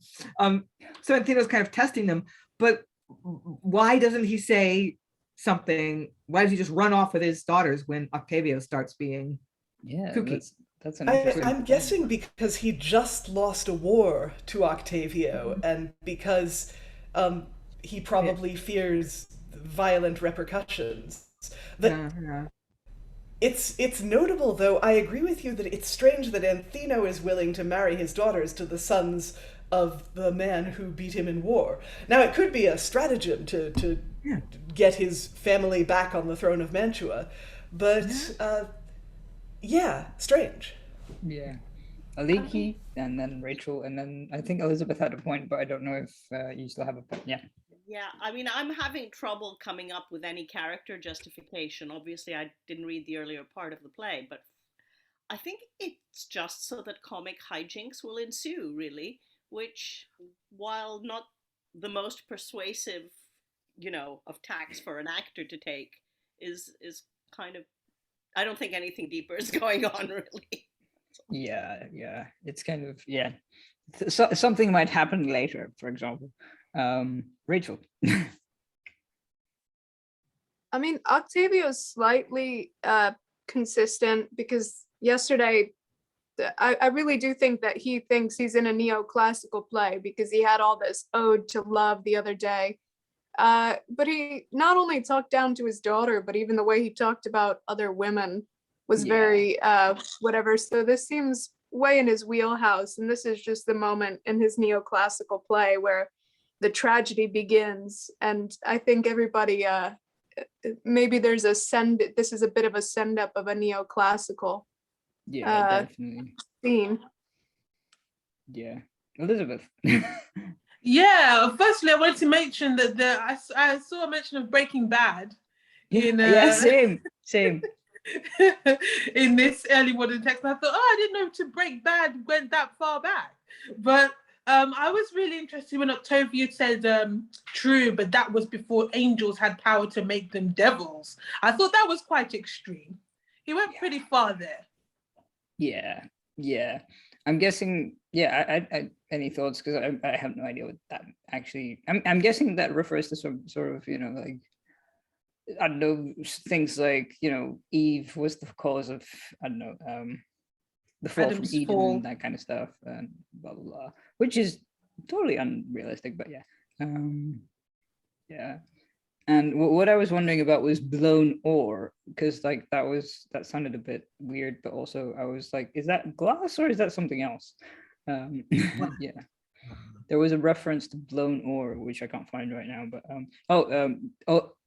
So Anthino's kind of testing them, but why doesn't he say something? Why does he just run off with his daughters when Octavio starts being kooky? That's an interesting I'm guessing because he just lost a war to Octavio, and because he probably fears violent repercussions. It's notable, though. I agree with you that it's strange that Anthino is willing to marry his daughters to the sons of the man who beat him in war. Now, it could be a stratagem to get his family back on the throne of Mantua, but strange. Yeah. Aliki, and then Rachael, and then I think Elizabeth had a point, but I don't know if you still have a point. Yeah. Yeah, I mean, I'm having trouble coming up with any character justification. Obviously, I didn't read the earlier part of the play, but I think it's just so that comic hijinks will ensue, really, which, while not the most persuasive, of tacks for an actor to take, is kind of, I don't think anything deeper is going on, really. Yeah, it's kind of, so, something might happen later, for example. Rachael. I mean, Octavio's slightly consistent, because yesterday, I really do think that he thinks he's in a neoclassical play, because he had all this ode to love the other day. But he not only talked down to his daughter, but even the way he talked about other women was very whatever. So this seems way in his wheelhouse, and this is just the moment in his neoclassical play where the tragedy begins. And I think everybody, maybe there's this is a bit of a send up of a neoclassical definitely scene. Yeah. Elizabeth. Yeah, firstly, I wanted to mention that I saw a mention of Breaking Bad. Same. In this early modern text, and I thought, I didn't know to Break Bad went that far back. But I was really interested when Octavio said true, but that was before angels had power to make them devils. I thought that was quite extreme. He went pretty far there. Yeah. I'm guessing, I any thoughts? Because I have no idea what that actually, I'm guessing that refers to some sort of, like, I don't know, things like, Eve was the cause of, I don't know, the fall Adam's from Eden fall. and that kind of stuff, and blah, blah, blah, which is totally unrealistic, but yeah. And what I was wondering about was blown ore, because like that sounded a bit weird, but also I was like, is that glass or is that something else? Yeah. There was a reference to blown ore, which I can't find right now, but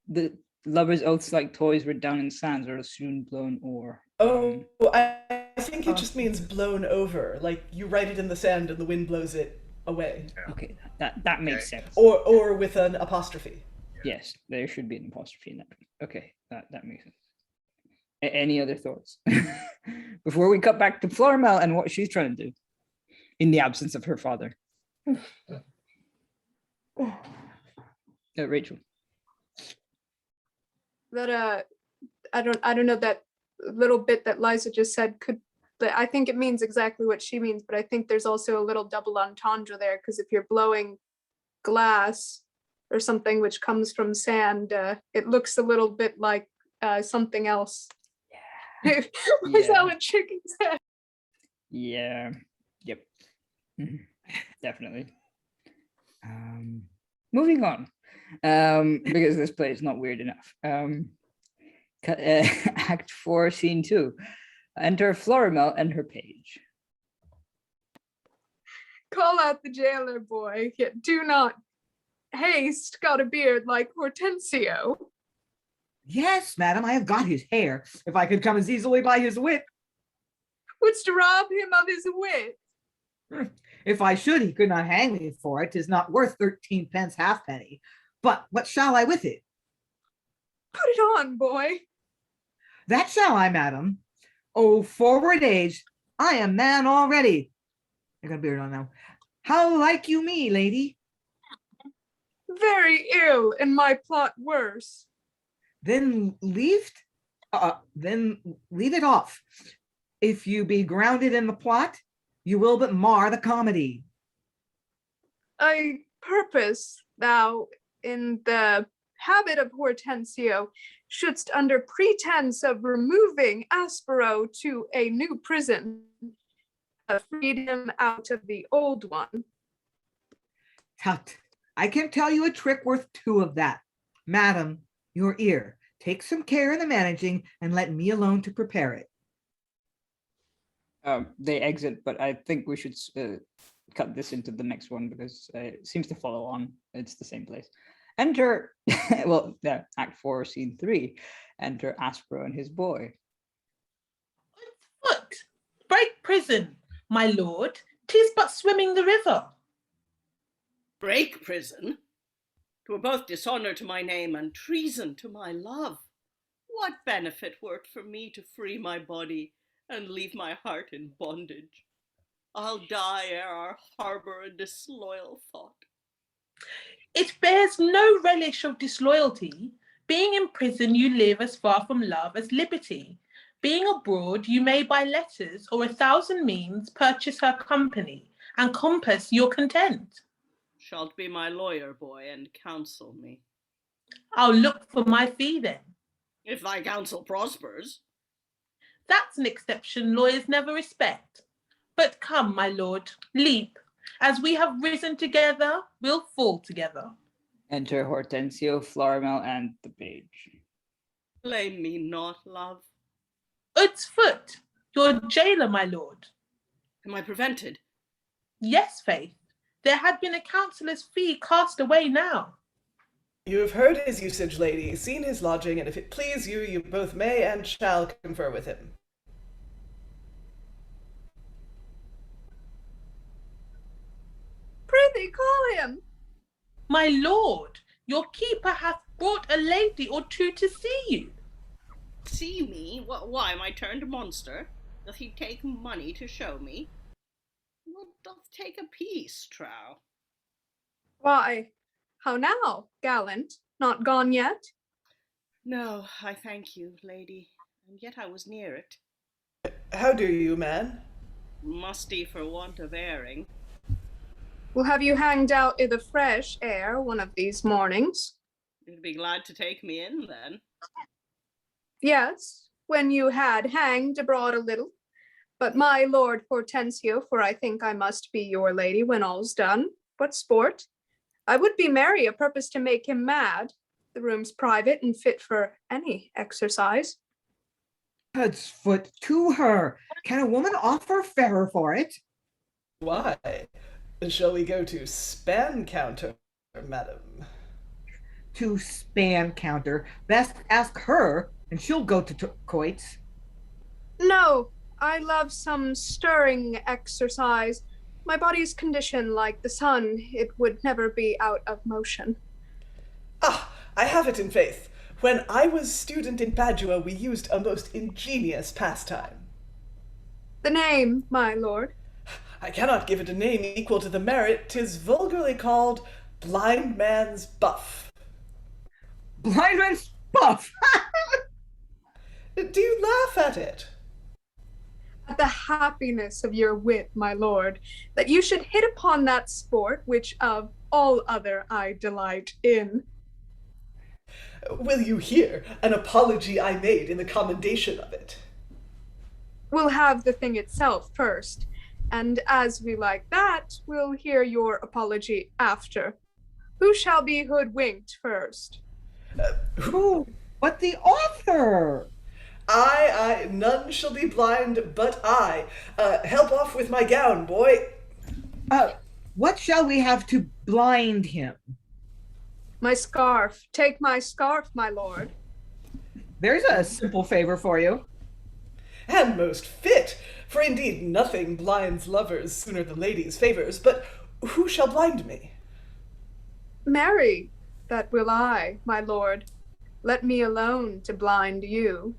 the lovers' oaths like toys were down in sands or soon blown ore. I think it just means blown over. Like you write it in the sand and the wind blows it away. Okay, that makes sense. Or with an apostrophe. Yes, there should be an apostrophe in that. Okay, that makes sense. Any other thoughts before we cut back to Florimel and what she's trying to do in the absence of her father? Rachael. That I don't know, that little bit that Liza just said I think it means exactly what she means, but I think there's also a little double entendre there, because if you're blowing glass or something which comes from sand, it looks a little bit like something else. Is that what chicken said? Yeah. Yep. Definitely. Moving on, because this play is not weird enough. Act 4, Scene 2. Enter Florimel and her page. Call out the jailer boy, yet do not haste, got a beard like Horentsio. Yes, madam, I have got his hair. If I could come as easily by his wit. Wouldst rob him of his wit? If I should, he could not hang me for it. 'Tis not worth 13 pence halfpenny. But what shall I with it? Put it on, boy. That shall I, madam. Oh, forward age, I am man already. I got a beard on now. How like you me, lady? Very ill, and my plot worse. Then leave it off. If you be grounded in the plot, you will but mar the comedy. I purpose thou, in the habit of Horentsio, shouldst under pretense of removing Aspero to a new prison, freed him out of the old one. Tut, I can tell you a trick worth 2 of that. Madam, your ear, take some care in the managing and let me alone to prepare it. They exit, but I think we should cut this into the next one because it seems to follow on. It's the same place. Enter, Act 4, Scene 3. Enter Aspero and his boy. Foot, break prison, my lord. 'Tis but swimming the river. Break prison? 'Twere both dishonour to my name and treason to my love. What benefit were't for me to free my body and leave my heart in bondage? I'll die ere I harbour a disloyal thought. It bears no relish of disloyalty. Being in prison, you live as far from love as liberty. Being abroad, you may by letters or 1,000 means purchase her company and compass your content. Shalt be my lawyer, boy, and counsel me. I'll look for my fee then. If thy counsel prospers. That's an exception lawyers never respect. But come, my lord, leap. As we have risen together, we'll fall together. Enter Horentsio, Florimel, and the page. Blame me not, love. Ud's foot, your jailer, my lord. Am I prevented? Yes, faith. There had been a counsellor's fee cast away now. You have heard his usage, lady, seen his lodging, and if it please you, you both may and shall confer with him. Prithee, call him. My lord, your keeper hath brought a lady or 2 to see you. See me? Why am I turned monster? Doth he take money to show me? What doth take a piece, trow? Why, how now, gallant? Not gone yet? No, I thank you, lady, and yet I was near it. How do you, man? Musty for want of airing. We'll have you hanged out i' the fresh air one of these mornings. You'd be glad to take me in, then. Yes, when you had hanged abroad a little. But my lord Horentsio, for I think I must be your lady when all's done. What sport? I would be merry a purpose to make him mad. The room's private and fit for any exercise. God's foot to her. Can a woman offer fairer for it? Why? Shall we go to span counter, madam? To span counter. Best ask her, and she'll go to quoits. No, I love some stirring exercise. My body's condition like the sun, it would never be out of motion. Ah, I have it in faith. When I was student in Padua, we used a most ingenious pastime. The name, my lord? I cannot give it a name equal to the merit. 'Tis vulgarly called blind man's buff. Blind man's buff! Do you laugh at it? At the happiness of your wit, my lord, that you should hit upon that sport which of all other I delight in. Will you hear an apology I made in the commendation of it? We'll have the thing itself first, And as we like that, we'll hear your apology after. Who shall be hoodwinked first? Who? But the author! None shall be blind but I. Help off with my gown, boy. What shall we have to blind him? My scarf. Take my scarf, my lord. There's a simple favor for you. And most fit, for indeed nothing blinds lovers sooner than ladies' favors, but who shall blind me? Marry, that will I, my lord. Let me alone to blind you.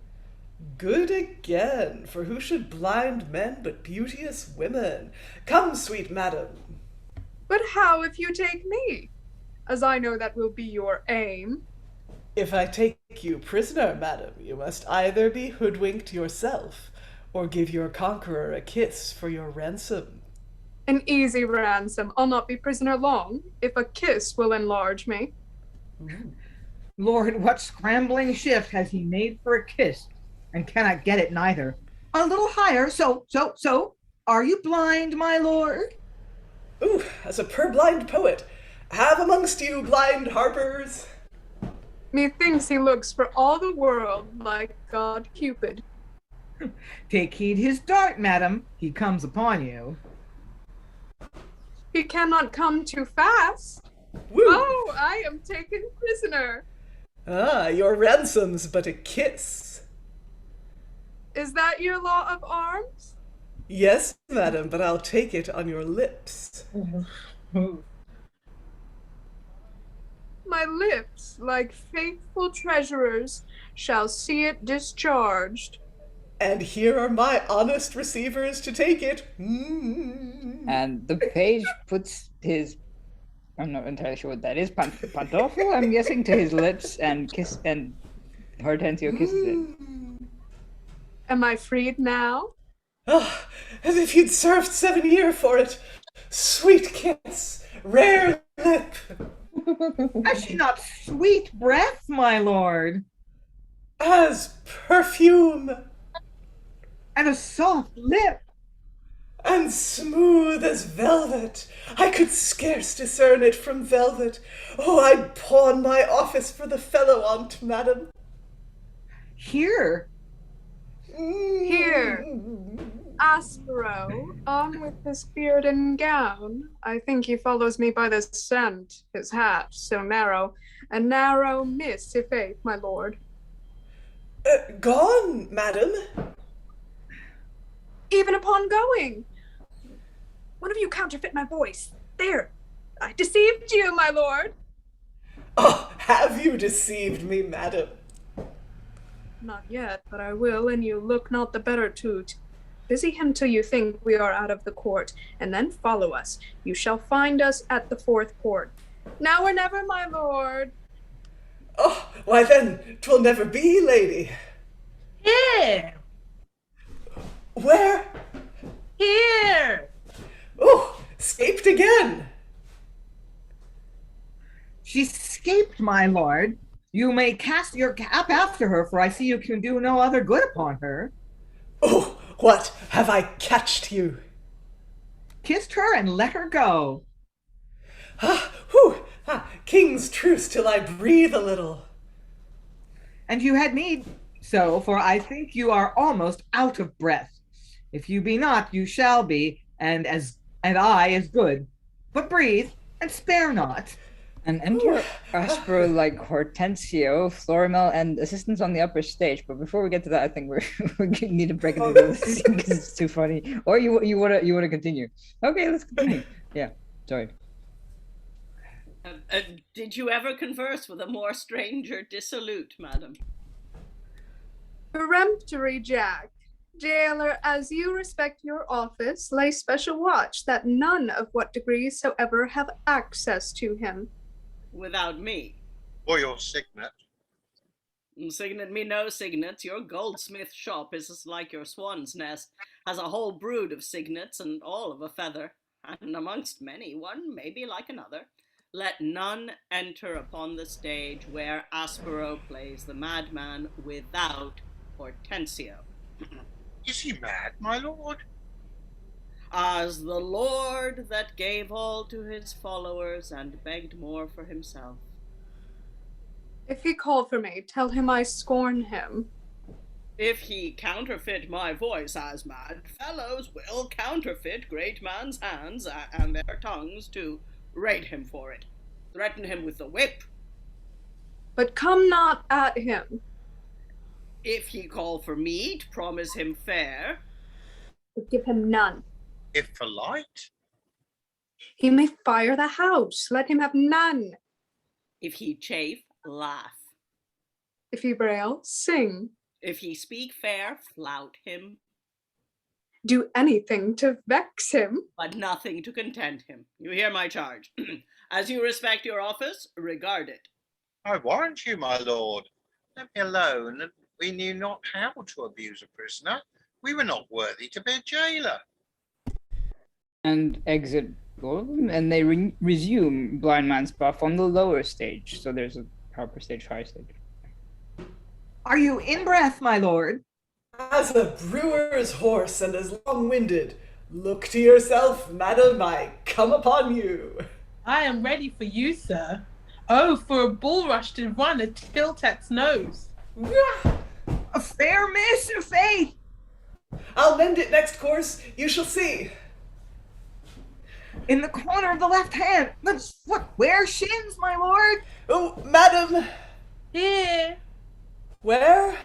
Good again, for who should blind men but beauteous women? Come, sweet madam. But how if you take me? As I know that will be your aim. If I take you prisoner, madam, you must either be hoodwinked yourself, or give your conqueror a kiss for your ransom. An easy ransom. I'll not be prisoner long, if a kiss will enlarge me. Lord, what scrambling shift has he made for a kiss, and cannot get it neither? A little higher, so, are you blind, my lord? Ooh, as a purblind poet, have amongst you blind harpers? Methinks he looks for all the world like God Cupid. Take heed his dart, madam, he comes upon you. He cannot come too fast. Woo. Oh, I am taken prisoner. Ah, your ransom's but a kiss. Is that your law of arms? Yes, madam, but I'll take it on your lips. My lips, like faithful treasurers, shall see it discharged. And here are my honest receivers to take it. And the page puts his, I'm not entirely sure what that is, pantoffel, I'm guessing, to his lips and Horentsio kisses it. Am I freed now? Ah, as if you'd served 7 years for it. Sweet kiss, rare lip. Has she not sweet breath, my lord? As perfume. And a soft lip. And smooth as velvet. I could scarce discern it from velvet. Oh, I'd pawn my office for the fellow on't, madam. Here. Here. Aspero, on with his beard and gown. I think he follows me by the scent, his hat so narrow. A narrow miss, i' faith, my lord. Gone, madam. Even upon going. One of you counterfeit my voice. There, I deceived you, my lord. Oh, have you deceived me, madam? Not yet, but I will, and you look not the better to't. Busy him till you think we are out of the court, and then follow us. You shall find us at the fourth port. Now or never, my lord. Oh, why then, 'twill never be, lady. Here! Where? Here! Oh, escaped again. She 'scaped, my lord. You may cast your cap after her, for I see you can do no other good upon her. Oh, what have I catched you? Kissed her and let her go. King's truce till I breathe a little. And you had need so, for I think you are almost out of breath. If you be not, you shall be, and I as good. But breathe, and spare not. And enter Aspero like Horentsio, Florimel, and assistants on the upper stage. But before we get to that, I think we need to break it into the scene because it's too funny. Or you wanna continue? Okay, let's continue. Yeah, sorry. Did you ever converse with a more stranger dissolute, madam? Peremptory Jack. Jailer, as you respect your office, lay special watch that none of what degrees soever have access to him. Without me. Or your signet. Signet me no signets. Your goldsmith shop is as like your swan's nest, has a whole brood of signets and all of a feather, and amongst many one may be like another. Let none enter upon the stage where Aspero plays the madman without Horentsio. Is he mad, my lord? as the Lord that gave all to his followers and begged more for himself. If he call for me, tell him I scorn him. If he counterfeit my voice as mad fellows will counterfeit great man's hands and their tongues to rate him for it. Threaten him with the whip. But come not at him. If he call for meat, promise him fare. But give him none. If for light, He may fire the house. Let him have none. If he chafe, laugh. If he rail, sing. If he speak fair, flout him. Do anything to vex him. But nothing to content him. You hear my charge. As you respect your office, regard it. I warrant you, my lord. Let me alone. We knew not how to abuse a prisoner. We were not worthy to be a jailer. And exit all of them, and they resume blind man's buff on the lower stage. So there's a proper stage, high stage. Are you in breath, my lord? As a brewer's horse and as long-winded, look to yourself, madam, I come upon you. I am ready for you, sir. Oh, for a bulrush to run a tilt at's nose. A fair miss, a faith. I'll mend it next course, you shall see. In the corner of the left hand. Where shins, my lord? Oh, madam. Here. Where?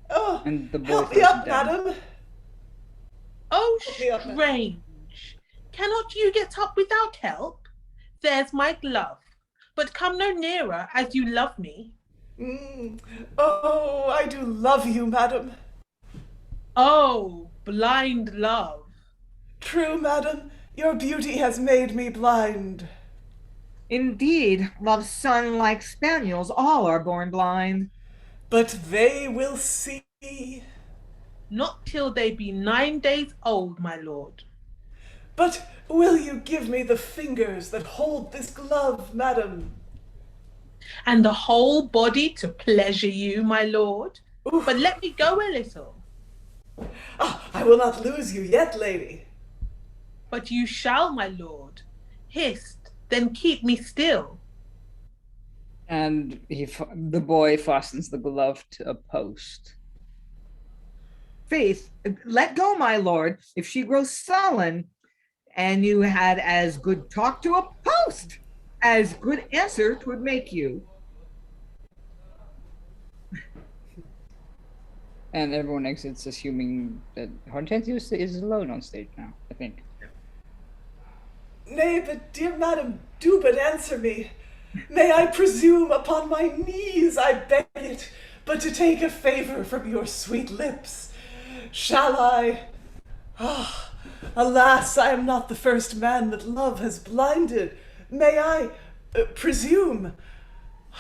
Oh, And the boy help me throws up, it down. madam. Oh, me up, strange. Cannot you get up without help? There's my glove. But come no nearer, as you love me. Oh, I do love you, madam. Oh, blind love. True, madam, your beauty has made me blind. Indeed, love's son, like spaniels, all are born blind. But they will see. Not till they be 9 days old, my lord. But will you give me the fingers that hold this glove, madam? And the whole body to pleasure you, my lord. Oof. But let me go a little. Ah, I will not lose you yet, lady. But you shall, my lord. Hist, then keep me still. And the boy fastens the glove to a post. Faith, let go, my lord, if she grows sullen, and you had as good talk to a post, as good answer 'twould make you. And everyone exits, assuming that Horentsio is alone on stage now, I think. Nay, but dear madam, do but answer me. May I presume upon my knees, I beg it, but to take a favor from your sweet lips. Shall I? Ah, alas, I am not the first man that love has blinded. May I presume?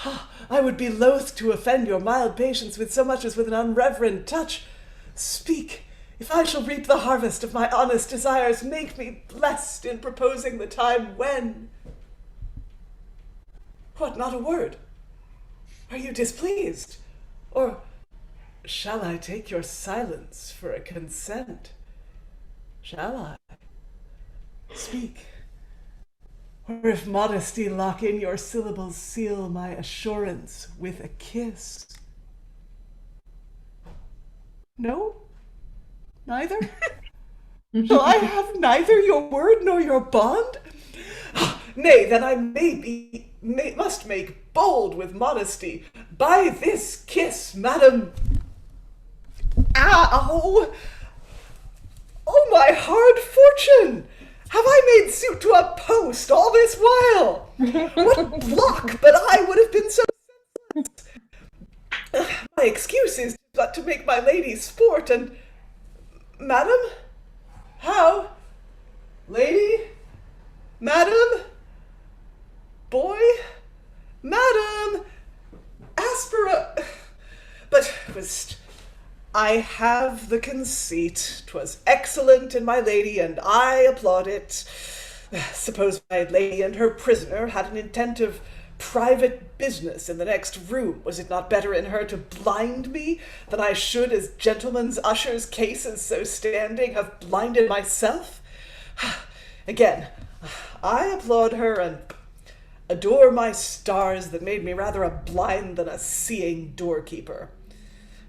Ah, I would be loath to offend your mild patience with so much as with an unreverent touch. Speak. If I shall reap the harvest of my honest desires, make me blessed in proposing the time when. What, not a word? Are you displeased? Or shall I take your silence for a consent? Shall I? Speak. Or if modesty lock in your syllables, seal my assurance with a kiss. No? Neither? Shall I have neither your word nor your bond? Nay, then I must make bold with modesty. By this kiss, madam. Ow! Oh, my hard fortune! Have I made suit to a post all this while? What block but I would have been so senseless? My excuse is but to make my lady sport, and madam? How? Lady? Madam? Boy? Madam? Aspero? But I have the conceit. 'Twas excellent in my lady, and I applaud it. Suppose my lady and her prisoner had an intent of private business in the next room. Was it not better in her to blind me than I should, as gentlemen's ushers' cases so standing, have blinded myself? Again, I applaud her and adore my stars that made me rather a blind than a seeing doorkeeper.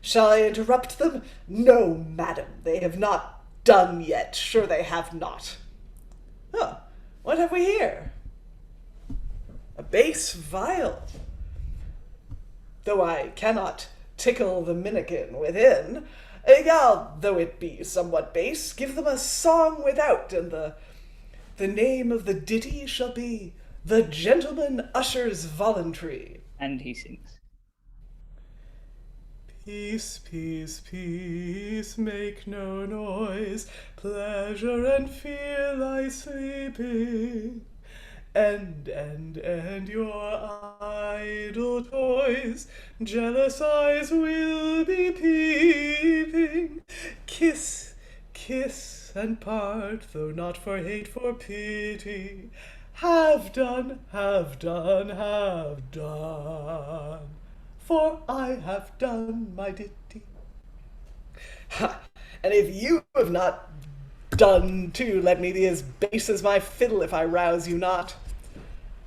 Shall I interrupt them? No, madam, they have not done yet. Sure they have not. Oh, what have we here? A bass viol. Though I cannot tickle the minikin within, I'll, though it be somewhat base, give them a song without, and the name of the ditty shall be The Gentleman Usher's Voluntary. And he sings. Peace, peace, peace, make no noise, pleasure and fear lie sleeping, and your idle toys, jealous eyes will be peeping. Kiss, kiss, and part, though not for hate, for pity. Have done, have done, have done. For I have done my ditty. Ha! And if you have not done too, let me be as base as my fiddle if I rouse you not.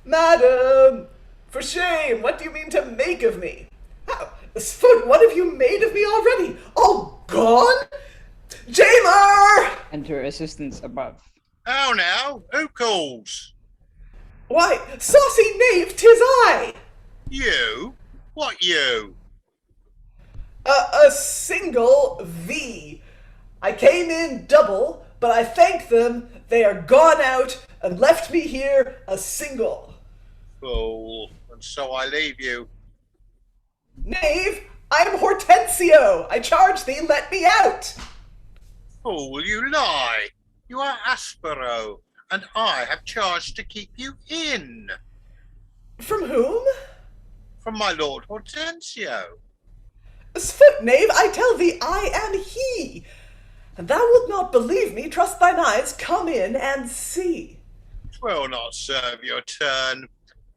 Madam, for shame, what do you mean to make of me? How, Sfoot, what have you made of me already? All gone? Jailer! Enter assistants above. How now? Who calls? Why, saucy knave, 'tis I! You? What you? A single V. I came in double, but I thank them, they are gone out and left me here a single. Fool, and so I leave you. Knave, I am Horentsio. I charge thee, let me out. Fool, you lie. You are Aspero, and I have charged to keep you in. From whom? From my lord Horentsio. Sfoot, knave, I tell thee I am he. And thou wilt not believe me, trust thine eyes, come in and see. 'Twill not serve your turn.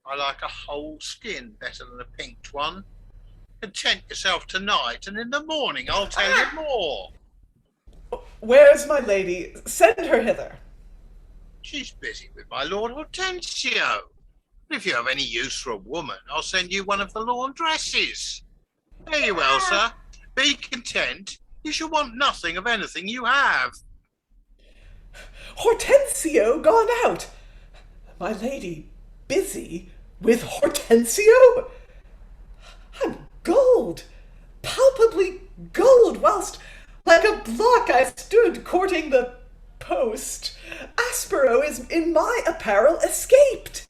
I like a whole skin better than a pinked one. Content yourself tonight, and in the morning I'll tell you more. Where's my lady? Send her hither. She's busy with my lord Horentsio. If you have any use for a woman, I'll send you one of the laundresses. Very well, sir. Be content. You shall want nothing of anything you have. Horentsio gone out. My lady busy with Horentsio? I'm gold, palpably gold, whilst like a block I stood courting the post. Aspero is in my apparel escaped.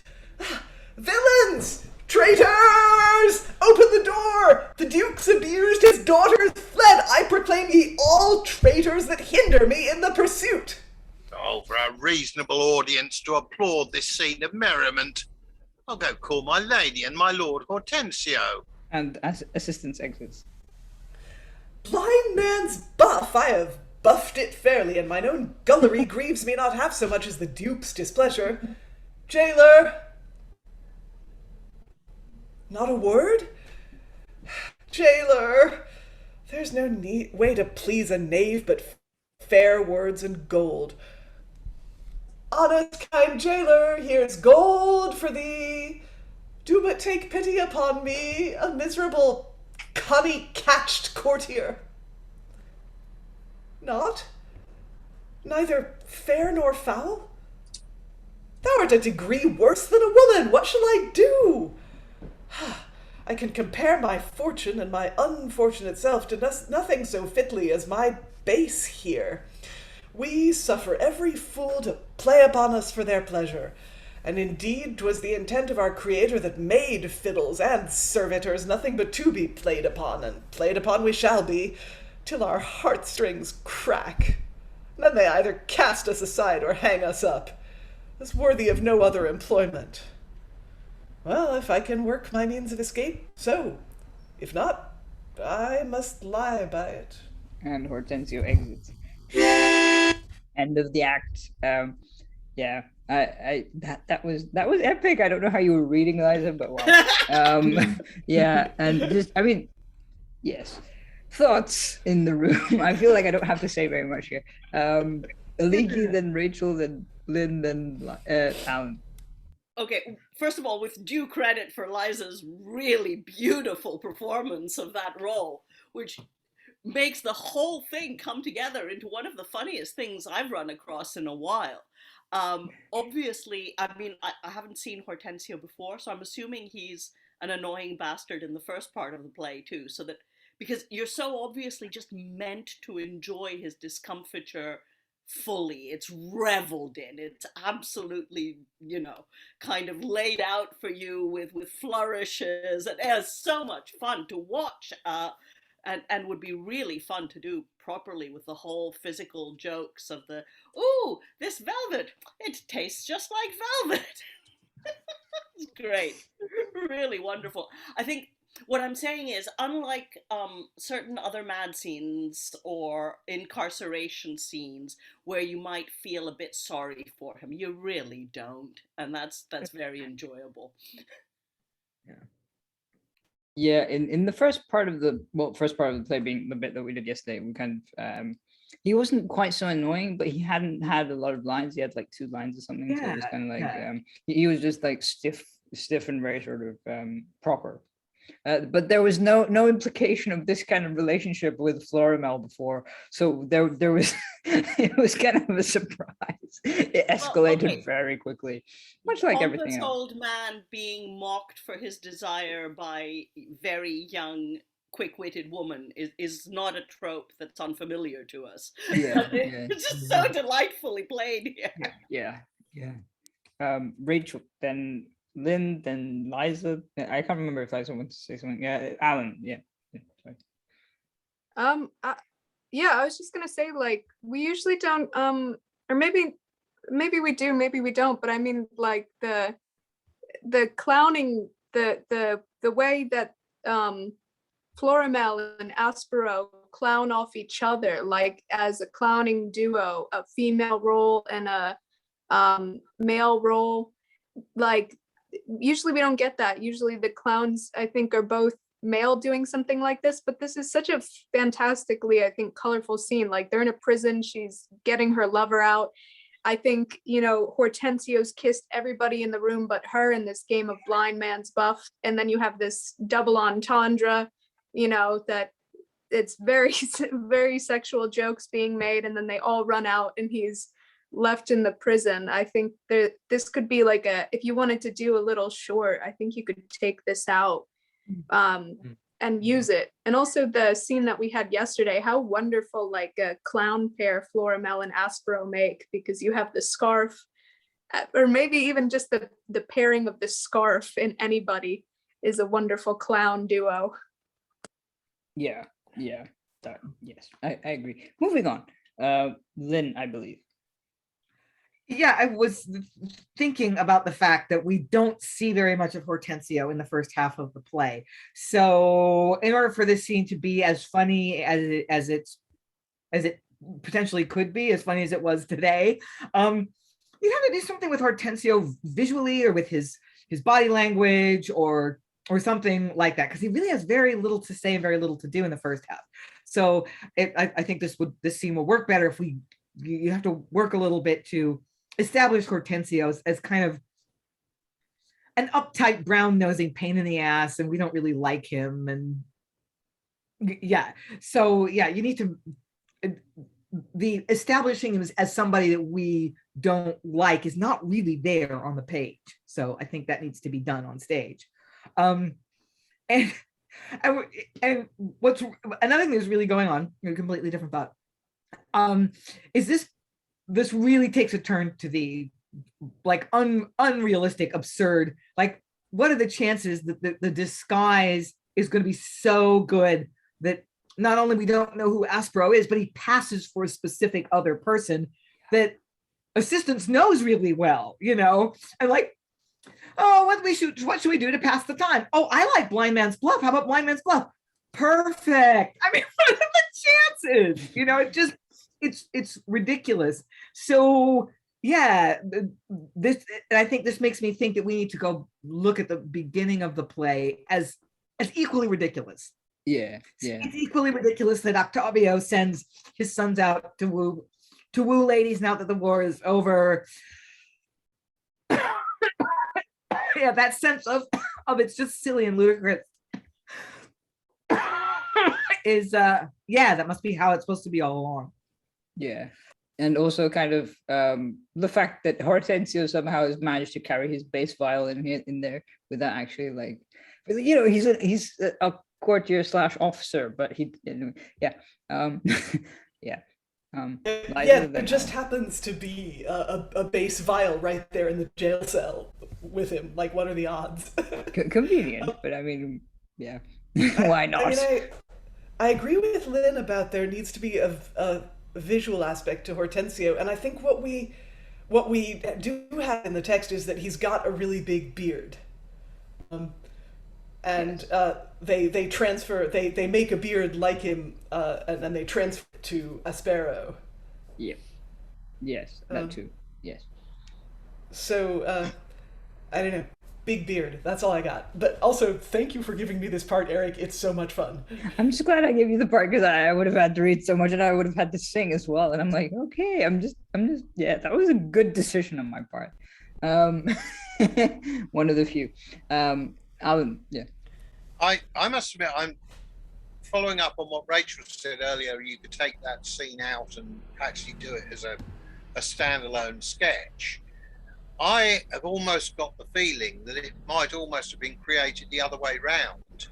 Villains! Traitors! Open the door! The duke's abused, his daughters fled. I proclaim ye all traitors that hinder me in the pursuit. Oh, for a reasonable audience to applaud this scene of merriment. I'll go call my lady and my lord Horentsio. And assistants exits. Blind man's buff, I have buffed it fairly, and mine own gullery grieves me not half so much as the duke's displeasure. Jailer! Not a word? Jailer! There's no way to please a knave but fair words and gold. Honest, kind jailer, here's gold for thee. Do but take pity upon me, a miserable, cunny-catched courtier. Not? Neither fair nor foul? Thou art a degree worse than a woman. What shall I do? I can compare my fortune and my unfortunate self to nothing so fitly as my base here. We suffer every fool to play upon us for their pleasure, and indeed 'twas the intent of our Creator that made fiddles and servitors nothing but to be played upon, and played upon we shall be, till our heartstrings crack. Then they either cast us aside or hang us up, as worthy of no other employment. Well, if I can work my means of escape, so. If not, I must lie by it. And Horentsio exits. End of the act. Yeah, that was epic. I don't know how you were reading, Liza, but wow. Yeah, and just I mean, yes, thoughts in the room. I feel like I don't have to say very much here. Aliki, then Rachael, then Lynn, then Alan. Okay, first of all, with due credit for Liza's really beautiful performance of that role, which makes the whole thing come together into one of the funniest things I've run across in a while. Obviously, I mean, I haven't seen Horentsio before, so I'm assuming he's an annoying bastard in the first part of the play too, so that because you're so obviously just meant to enjoy his discomfiture fully. It's reveled in. It's absolutely, kind of laid out for you with flourishes, and it's so much fun to watch. And would be really fun to do properly with the whole physical jokes of the, ooh, this velvet, it tastes just like velvet. It's great. Really wonderful. I think what I'm saying is, unlike certain other mad scenes or incarceration scenes where you might feel a bit sorry for him, you really don't. And that's very enjoyable. Yeah. Yeah, in the first part of the play being the bit that we did yesterday, we kind of he wasn't quite so annoying, but he hadn't had a lot of lines. He had like 2 lines or something. Yeah, so it was kind of like he was just like stiff and very sort of proper. But there was no implication of this kind of relationship with Florimel before, so there was it was kind of a surprise. It escalated very quickly, much like everything else. Old man being mocked for his desire by very young, quick-witted woman is not a trope that's unfamiliar to us. Yeah, it's just so delightfully played here. Yeah. Rachael, then Lynn, then Liza. I can't remember if Liza wants to say something. Yeah, Alan. Yeah. Sorry. I was just gonna say, like, we usually don't, or maybe we do, maybe we don't. But I mean, like the clowning, the way that Florimel and Aspero clown off each other, like as a clowning duo, a female role and a male role, like. Usually we don't get that. Usually the clowns, I think, are both male doing something like this, but this is such a fantastically, I think, colorful scene. Like, they're in a prison, she's getting her lover out. I think, Hortensio's kissed everybody in the room but her in this game of blind man's buff. And then you have this double entendre, that it's very, very sexual jokes being made, and then they all run out and he's left in the prison. I think this could be like if you wanted to do a little short, I think you could take this out and use it. And also the scene that we had yesterday, how wonderful like a clown pair Florimel and Aspero make, because you have the scarf, or maybe even just the pairing of the scarf in anybody is a wonderful clown duo. Yeah, yes, I agree. Moving on, Lynn, I believe. Yeah, I was thinking about the fact that we don't see very much of Horentsio in the first half of the play. So in order for this scene to be as funny as it potentially could be, as funny as it was today, you have to do something with Horentsio visually, or with his body language, or something like that, because he really has very little to say and very little to do in the first half. So I think this scene will work better if you have to work a little bit to establish Horentsio as kind of an uptight, brown-nosing pain in the ass, and we don't really like him. And you need to the establishing him as somebody that we don't like is not really there on the page. So I think that needs to be done on stage. And what's another thing that's really going on, a completely different thought, is this really takes a turn to the like unrealistic, absurd. Like, what are the chances that the disguise is going to be so good that not only we don't know who Aspero is, but he passes for a specific other person that assistance knows really well, and like, oh, what should we do to pass the time? Oh, I like Blind Man's Bluff. How about Blind Man's Bluff? Perfect. I mean, what are the chances? It's ridiculous. So Yeah, this, and I think this makes me think that we need to go look at the beginning of the play as equally ridiculous. Yeah. It's equally ridiculous that Octavio sends his sons out to woo ladies now that the war is over. Yeah, that sense of it's just silly and ludicrous is that must be how it's supposed to be all along. Yeah. And also kind of the fact that Horentsio somehow has managed to carry his bass violin in there without actually, like, you know, he's a courtier / officer, but he, There just happens to be a bass viol right there in the jail cell with him. Like, what are the odds? Convenient, but I mean, yeah, why not? I agree with Lynn about there needs to be a visual aspect to Horentsio, and I think what we do have in the text is that he's got a really big beard, and they transfer they make a beard like him, and then they transfer it to Aspero. Yeah. Yes, that too. Yes. So I don't know. Big beard. That's all I got. But also, thank you for giving me this part, Eric. It's so much fun. I'm just glad I gave you the part, because I would have had to read so much and I would have had to sing as well. And I'm like, okay, I'm just, yeah, that was a good decision on my part. One of the few. Alan, yeah. I must admit, I'm following up on what Rachael said earlier. You could take that scene out and actually do it as a standalone sketch. I have almost got the feeling that it might almost have been created the other way round,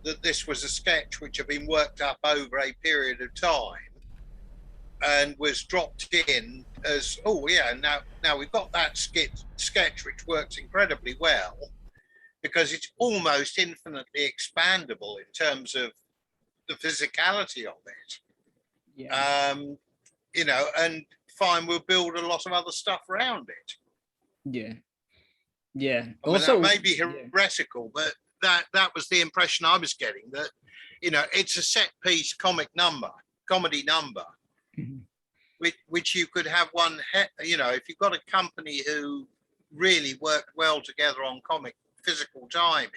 that this was a sketch which had been worked up over a period of time and was dropped in as, oh yeah, now we've got that sketch which works incredibly well because it's almost infinitely expandable in terms of the physicality of it. Yeah. You know, and fine, we'll build a lot of other stuff around it. Yeah. I mean, Also, that may be heretical, but that was the impression I was getting, that, you know, it's a set piece comedy number, mm-hmm. which you could have one, you know, if you've got a company who really worked well together on comic physical timing,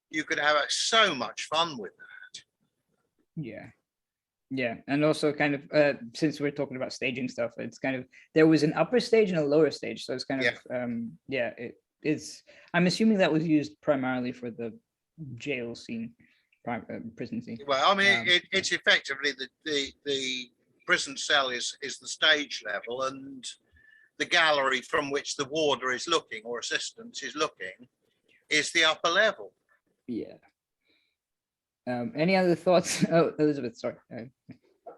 you could have so much fun with that. Yeah, and also kind of since we're talking about staging stuff, it's kind of, there was an upper stage and a lower stage, so it's kind of it's, I'm assuming that was used primarily for the jail scene, prison scene. Well, I mean, it's effectively the prison cell is the stage level, and the gallery from which the warder is looking, or assistant is looking, is the upper level. Yeah. Any other thoughts? Oh, Elizabeth, sorry.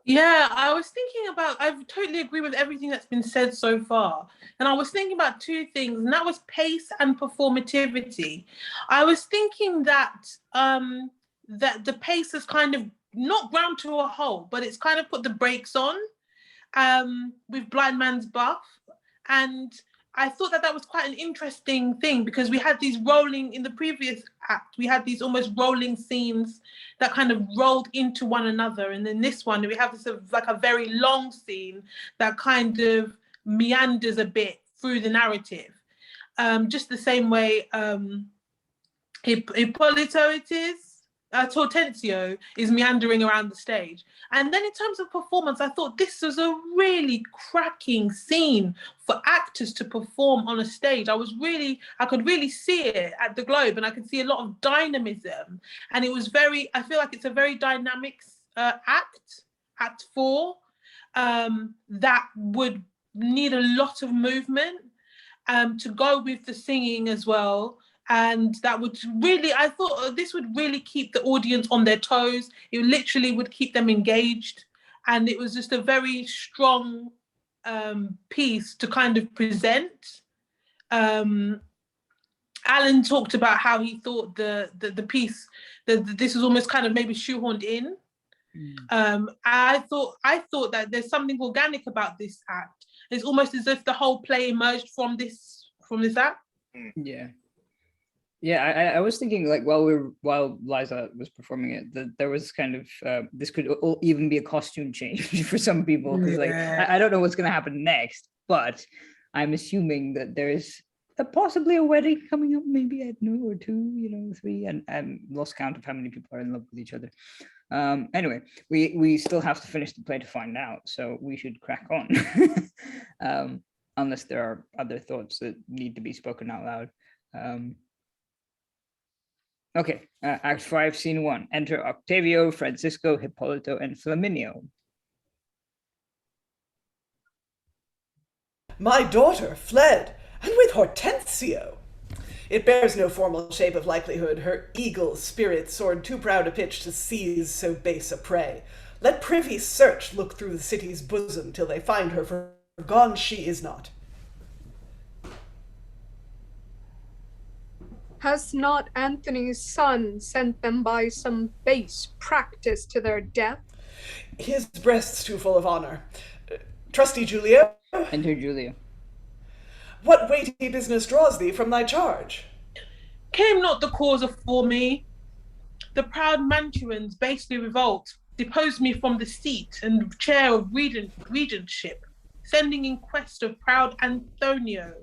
Yeah, I was thinking about, I totally agree with everything that's been said so far. And I was thinking about two things, and that was pace and performativity. I was thinking that that the pace is kind of not ground to a halt, but it's kind of put the brakes on with Blind Man's Buff. And I thought that was quite an interesting thing, because we had these rolling, in the previous act, we had these almost rolling scenes that kind of rolled into one another. And in this one, we have this like a very long scene that kind of meanders a bit through the narrative. Just the same way Hippolito Horentsio is meandering around the stage. And then in terms of performance, I thought this was a really cracking scene for actors to perform on a stage. I could really see it at the Globe, and I could see a lot of dynamism. And it was I feel like it's a very dynamic act 4, that would need a lot of movement to go with the singing as well. And that would really, I thought this would really keep the audience on their toes. It literally would keep them engaged. And it was just a very strong piece to kind of present. Alan talked about how he thought the piece, this was almost kind of maybe shoehorned in. I thought that there's something organic about this act. It's almost as if the whole play emerged from this act. Yeah, I was thinking, like, while Liza was performing it, that there was kind of this could even be a costume change for some people, because like I don't know what's gonna happen next, but I'm assuming that there's possibly a wedding coming up, maybe, I don't know, or two, 3, and I'm lost count of how many people are in love with each other. Anyway, we still have to finish the play to find out, so we should crack on. Unless there are other thoughts that need to be spoken out loud. Okay, Act 5, Scene 1. Enter Octavio, Francisco, Hippolito, and Flaminio. My daughter fled, and with Horentsio. It bears no formal shape of likelihood, her eagle spirit soared too proud a pitch to seize so base a prey. Let privy search look through the city's bosom till they find her, for gone she is not. Has not Anthony's son sent them by some base practice to their death? His breast's too full of honor. Trusty Julio? Enter Julio. What weighty business draws thee from thy charge? Came not the cause afore me? The proud Mantuans basely revolt, deposed me from the seat and chair of regentship, sending in quest of proud Anthino,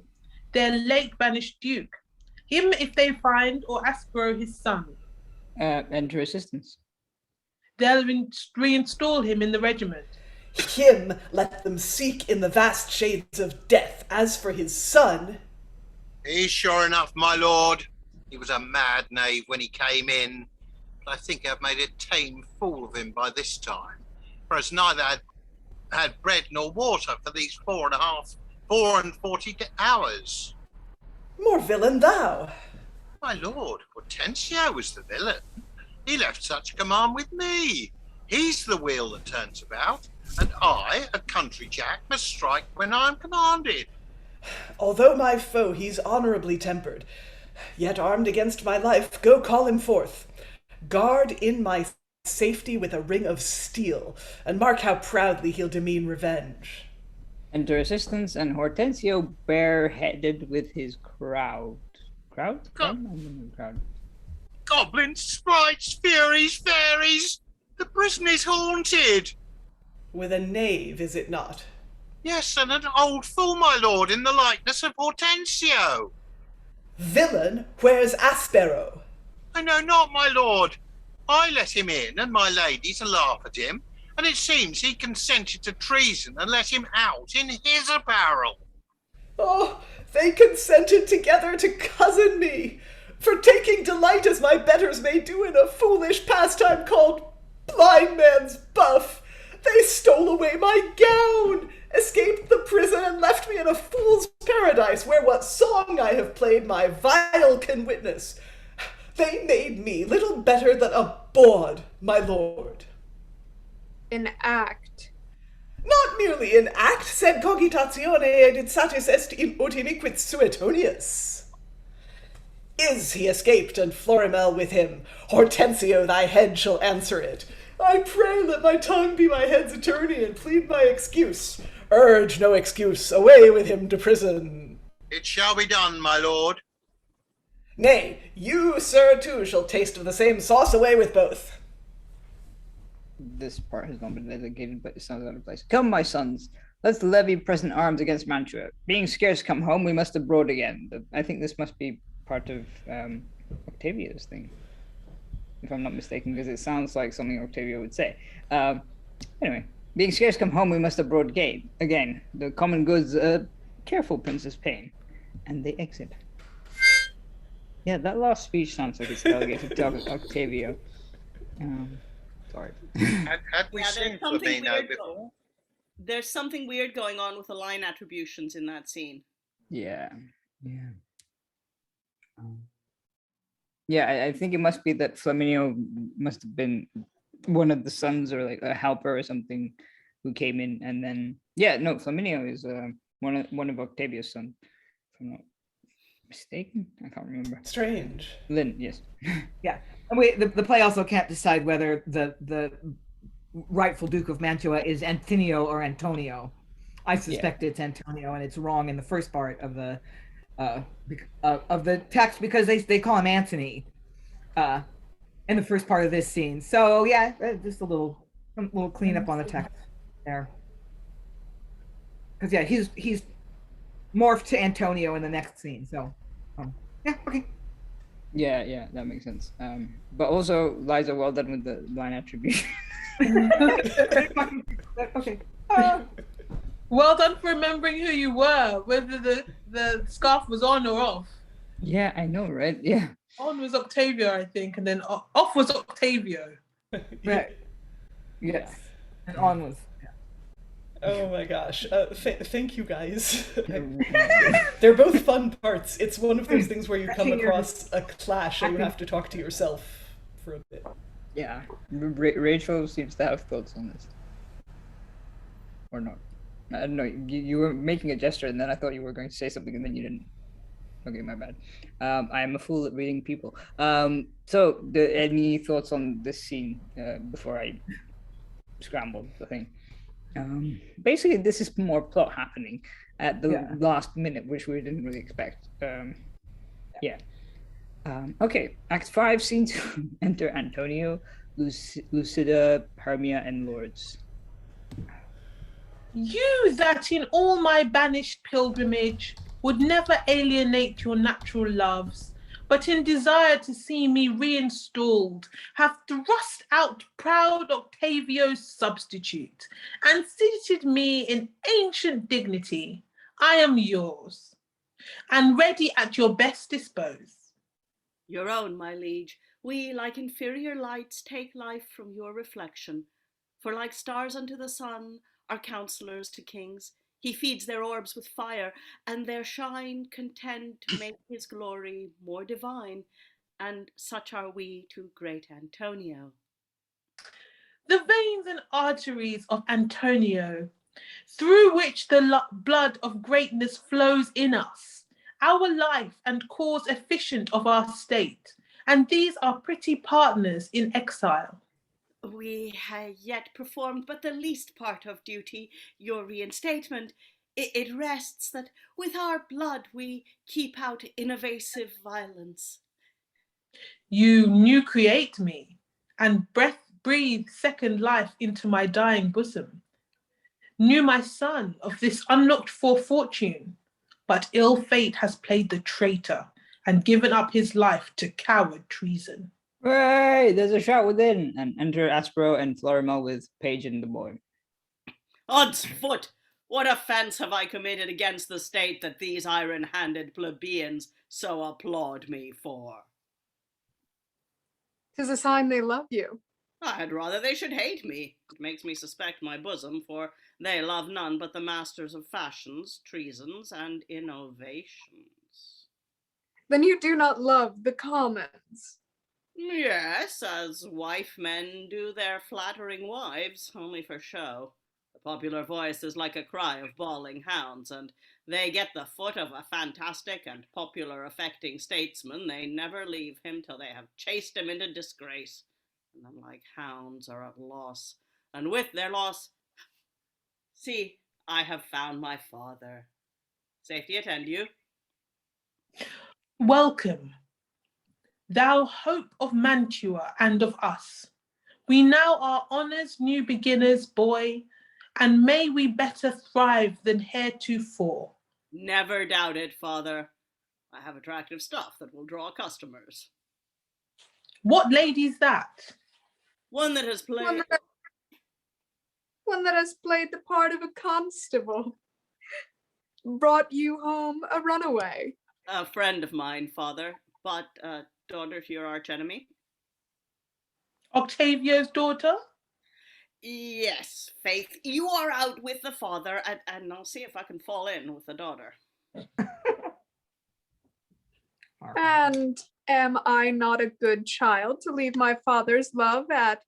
their late banished duke. Him if they find, or Aspero his son. Enter assistance. They'll reinstall him in the regiment. Him let them seek in the vast shades of death. As for his son... He's sure enough, my lord. He was a mad knave when he came in. But I think I've made a tame fool of him by this time. For as neither had bread nor water for these 44 hours. More villain thou. My lord, Horentsio was the villain. He left such command with me. He's the wheel that turns about, and I, a country jack, must strike when I am commanded. Although my foe he's honourably tempered, yet armed against my life, go call him forth. Guard in my safety with a ring of steel, and mark how proudly he'll demean revenge. Enter assistance, and Horentsio bareheaded with his crowd. Crowd? Crowd. Goblins, sprites, furies, fairies. The prison is haunted. With a knave, is it not? Yes, and an old fool, my lord, in the likeness of Horentsio. Villain, where's Aspero? I know not, my lord. I let him in, and my lady, to laugh at him, and it seems he consented to treason and let him out in his apparel. Oh, they consented together to cozen me, for taking delight as my betters may do in a foolish pastime called blind man's buff. They stole away my gown, escaped the prison, and left me in a fool's paradise, where what song I have played my vile can witness. They made me little better than a bawd, my lord. In act. Not merely in act, sed cogitatione edit satis est in ut iniquit suetonius. Is he escaped, and Florimel with him? Horentsio, thy head shall answer it. I pray let my tongue be my head's attorney, and plead my excuse. Urge no excuse, away with him to prison. It shall be done, my lord. Nay, you, sir, too, shall taste of the same sauce, away with both. This part has not been designated, but it sounds out of place. Come, my sons, let's levy present arms against Mantua. Being scarce come home, we must abroad again. I think this must be part of Octavio's thing, if I'm not mistaken, because it sounds like something Octavio would say. Anyway, being scarce come home, we must abroad again. The common goods, careful Princess Pain. And they exit. Yeah, that last speech sounds like it's delegated to Octavio. Sorry. Had we seen Flaminio before? There's something weird going on with the line attributions in that scene. Yeah. Yeah, I think it must be that Flaminio must have been one of the sons or like a helper or something who came in, and then Flaminio is one of Octavio's sons, if I'm not mistaken. I can't remember. Strange. Lynn, yes. Yeah, and the play also can't decide whether the rightful Duke of Mantua is Anthino or Antonio. I suspect it's Antonio, and it's wrong in the first part of the text because they call him Anthony in the first part of this scene. So yeah, just a little cleanup on the text there. Because yeah, he's morph to Antonio in the next scene. So, yeah, okay. Yeah, that makes sense. But also, Liza, well done with the line attribution. Okay. Well done for remembering who you were, whether the scarf was on or off. Yeah, I know, right? Yeah. On was Octavio, I think, and then off was Octavio. Right. Yes. And on was. Oh my gosh. Thank you guys. They're both fun parts. It's one of those things where you come across a clash and you have to talk to yourself for a bit. Yeah. Rachael seems to have thoughts on this. Or not. I don't know. You were making a gesture and then I thought you were going to say something and then you didn't. Okay, my bad. I am a fool at reading people. So, any thoughts on this scene before I scrambled the thing? Basically, this is more plot happening at the last minute, which we didn't really expect. Okay, Act 5, Scene 2. Enter Antonio, Lucida, Hermia, and Lords. You that in all my banished pilgrimage would never alienate your natural loves, but in desire to see me reinstalled, have thrust out proud Octavio's substitute, and seated me in ancient dignity. I am yours, and ready at your best dispose. Your own, my liege. We, like inferior lights, take life from your reflection. For like stars unto the sun, are counsellors to kings. He feeds their orbs with fire, and their shine contend to make his glory more divine, and such are we to great Antonio. The veins and arteries of Antonio, through which the blood of greatness flows in us, our life and cause efficient of our state, and these are pretty partners in exile. We have yet performed but the least part of duty, your reinstatement. It rests that with our blood we keep out invasive violence. You new create me, and breathe second life into my dying bosom. Knew my son of this unlooked for fortune, but ill fate has played the traitor and given up his life to coward treason. Hey, there's a shout within, and enter Aspero and Florimel with Paige and the boy. Odds foot! What offence have I committed against the state that these iron-handed plebeians so applaud me for? 'Tis a sign they love you. I had rather they should hate me. It makes me suspect my bosom, for they love none but the masters of fashions, treasons, and innovations. Then you do not love the commons. Yes, as wife men do their flattering wives, only for show. The popular voice is like a cry of bawling hounds, and they get the foot of a fantastic and popular affecting statesman, they never leave him till they have chased him into disgrace. And then like hounds are at loss, and with their loss, see, I have found my father. Safety attend you. Welcome, thou hope of Mantua and of us. We now are honour's new beginners, boy, and may we better thrive than heretofore. Never doubt it, father. I have attractive stuff that will draw customers. What lady's that? One that has played... One that has played the part of a constable. Brought you home a runaway. A friend of mine, father, but daughter to your archenemy. Octavio's daughter? Yes, Faith, you are out with the father, and I'll see if I can fall in with the daughter. And am I not a good child to leave my father's love at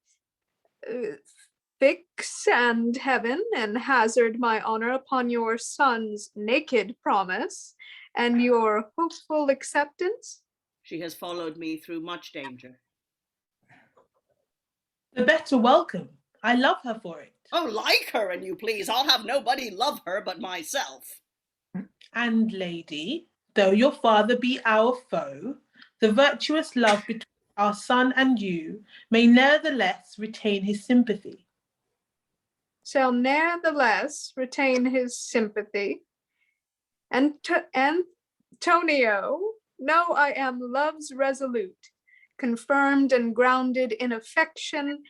Styx and heaven and hazard my honor upon your son's naked promise and your hopeful acceptance? She has followed me through much danger. The better welcome. I love her for it. Oh, like her, an you please. I'll have nobody love her but myself. And lady, though your father be our foe, the virtuous love between our son and you may nevertheless retain his sympathy. Shall nevertheless retain his sympathy. Antonio, know I am love's resolute, confirmed and grounded in affection.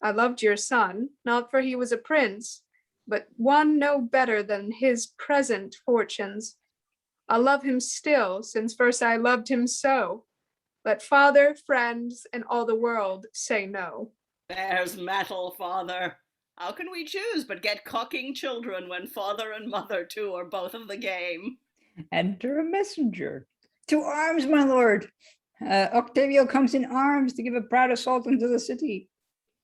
I loved your son, not for he was a prince, but one no better than his present fortunes. I love him still, since first I loved him so. Let father, friends, and all the world say no. There's metal, father. How can we choose but get cocking children when father and mother too are both of the game? Enter a messenger. To arms, my lord. Octavio comes in arms to give a proud assault into the city.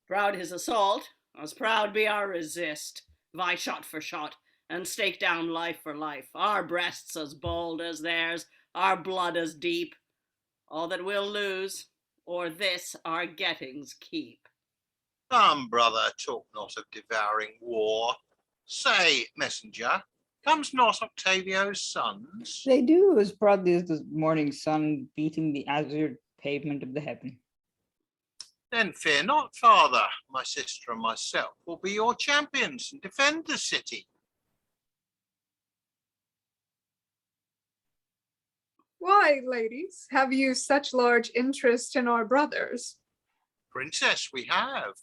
Proud his assault, as proud be our resist, vie shot for shot, and stake down life for life, our breasts as bold as theirs, our blood as deep. All that we'll lose, or this our gettings keep. Come, brother, talk not of devouring war. Say, messenger, comes not Octavio's sons? They do as proudly as the morning sun beating the azure pavement of the heaven. Then fear not, father. My sister and myself will be your champions and defend the city. Why, ladies, have you such large interest in our brothers? Princess, we have.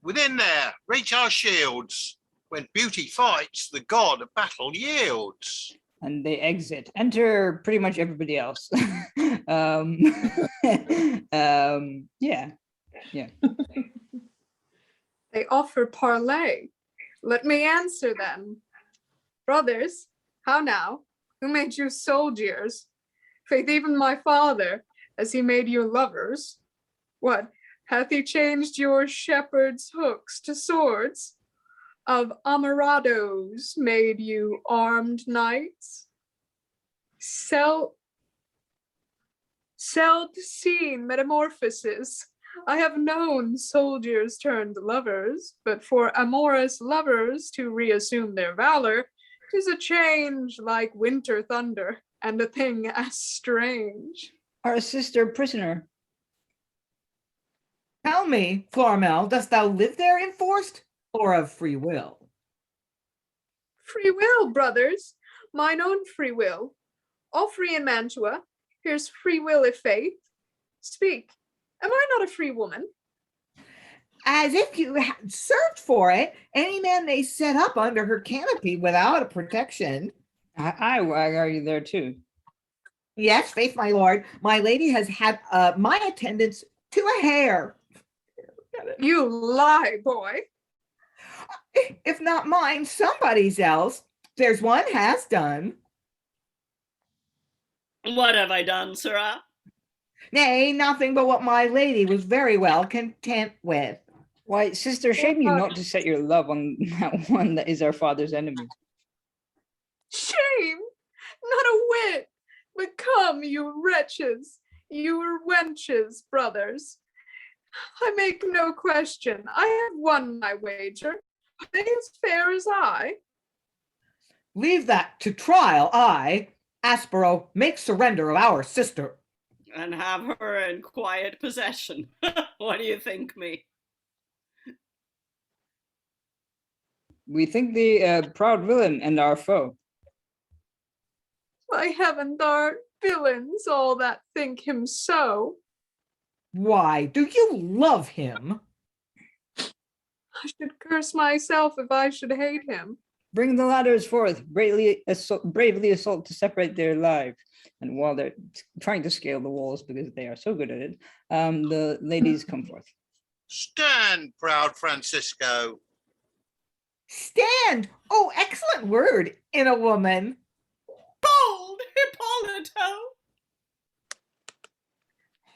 Within there, reach our shields. When beauty fights, the god of battle yields. And they exit. Enter pretty much everybody else. Yeah. They offer parley. Let me answer then. Brothers, how now? Who made you soldiers? Faith, even my father, as he made you lovers. What, hath he changed your shepherd's hooks to swords? Of amorados made you armed knights? Seld seen metamorphosis. I have known soldiers turned lovers, but for amorous lovers to reassume their valor, 'tis a change like winter thunder, and a thing as strange. Our sister prisoner. Tell me, Florimel, dost thou live there enforced, or of free will? Free will, brothers, mine own free will. All free in Mantua, here's free will if faith. Speak, am I not a free woman? As if you had searched for it, any man may set up under her canopy without a protection. I argue there too. Yes, faith, my lord, my lady has had my attendance to a hair. You lie, boy. If not mine, somebody's else. There's one has done. What have I done, sirrah? Nay, nothing but what my lady was very well content with. Why, sister, shame you not to set your love on that one that is our father's enemy. Shame, not a whit. But come, you wretches, you wenches, brothers. I make no question. I have won my wager. Are they as fair as I? Leave that to trial. I, Aspero, make surrender of our sister. And have her in quiet possession. What do you think me? We think the proud villain and our foe. By heaven, there are villains all that think him so. Why, do you love him? I should curse myself if I should hate him. Bring the ladders forth, bravely assault to separate their lives. And while they're trying to scale the walls because they are so good at it, the ladies come forth. Stand, proud Francisco. Stand! Oh, excellent word in a woman. Bold Hippolito!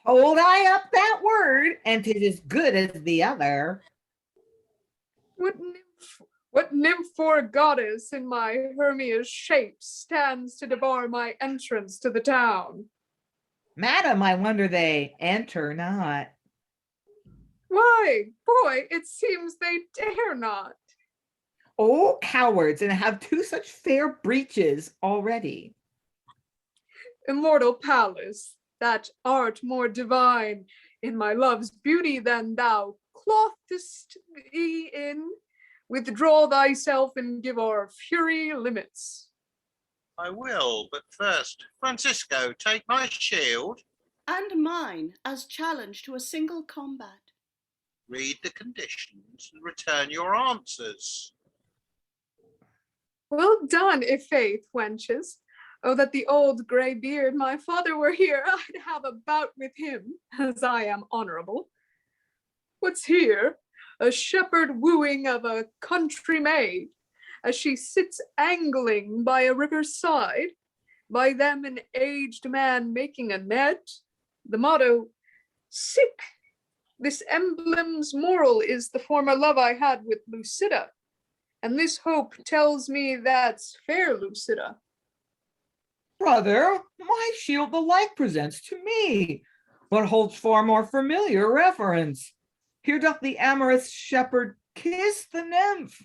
Hold I up that word, and 'tis as good as the other. What nymph or goddess in my Hermia's shape stands to debar my entrance to the town? Madam, I wonder they enter not. Why, boy, it seems they dare not. Oh, cowards, and have two such fair breeches already. Immortal Pallas, that art more divine in my love's beauty than thou clothest thee in, withdraw thyself and give our fury limits. I will, but first, Francisco, take my shield. And mine, as challenge to a single combat. Read the conditions and return your answers. Well done, i'faith, wenches. Oh, that the old grey beard my father were here, I'd have a bout with him, as I am honourable. What's here? A shepherd wooing of a country maid, as she sits angling by a river's side, by them an aged man making a net. The motto, sick. This emblem's moral is the former love I had with Lucida, and this hope tells me that's fair Lucida. Brother, my shield the like presents to me, but holds far more familiar reference. Here doth the amorous shepherd kiss the nymph,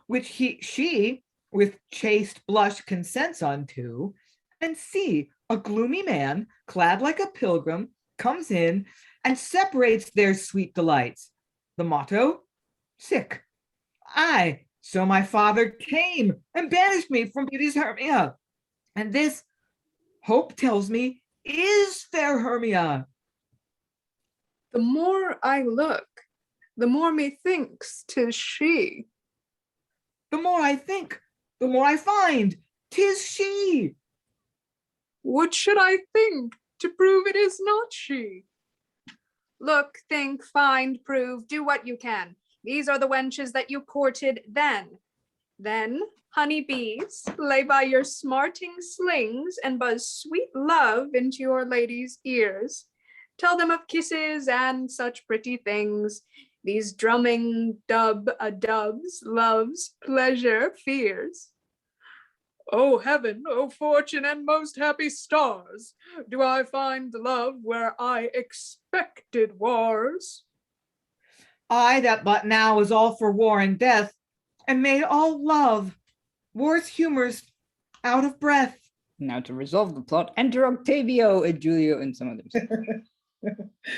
which she with chaste blush consents unto, and see, a gloomy man, clad like a pilgrim, comes in and separates their sweet delights. The motto, sick. Aye, so my father came and banished me from beauty's Hermia. And this, hope tells me, is fair Hermia. The more I look, the more methinks 'tis she. The more I think, the more I find 'tis she. What should I think to prove it is not she? Look, think, find, prove, do what you can. These are the wenches that you courted then. Then, honey bees, lay by your smarting slings and buzz sweet love into your ladies' ears. Tell them of kisses and such pretty things. These drumming doves, loves, pleasure, fears. O heaven, O fortune, and most happy stars, do I find love where I expected wars? I that but now is all for war and death, and made all love, war's humors out of breath. Now to resolve the plot, enter Octavio and Julio and some others.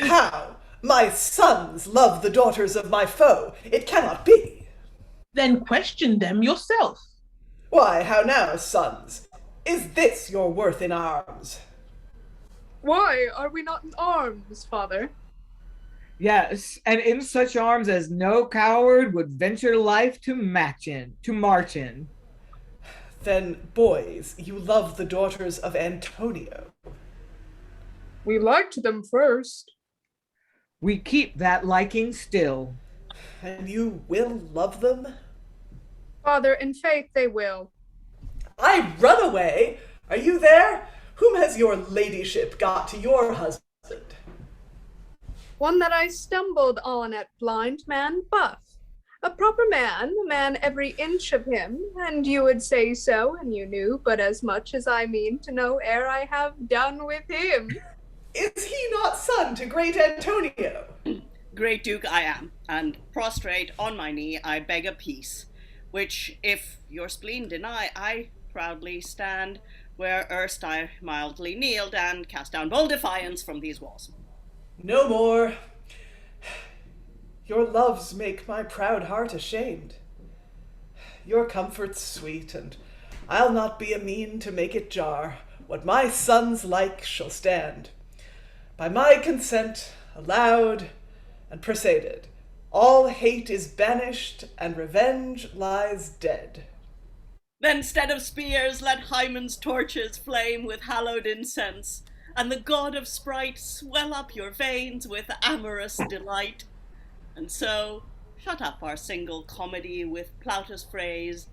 How? My sons love the daughters of my foe. It cannot be. Then question them yourself. Why, how now, sons? Is this your worth in arms? Why are we not in arms, father? Yes, and in such arms as no coward would venture life to march in. Then, boys, you love the daughters of Antonio. We liked them first. We keep that liking still. And you will love them? Father, in faith they will. I run away! Are you there? Whom has your ladyship got to your husband? One that I stumbled on at blind man Buff. A proper man, a man every inch of him, and you would say so, and you knew but as much as I mean to know ere I have done with him. Is he not son to great Antonio? Great Duke I am, and prostrate on my knee I beg a peace, which if your spleen deny, I proudly stand where erst I mildly kneeled and cast down bold defiance from these walls. No more. Your loves make my proud heart ashamed. Your comfort's sweet, and I'll not be a mean to make it jar. What my sons like shall stand. By my consent, allowed and proceeded, all hate is banished, and revenge lies dead. Then, stead of spears, let Hymen's torches flame with hallowed incense, and the god of sprite swell up your veins with amorous delight. And so, shut up our single comedy with Plautus' phrase,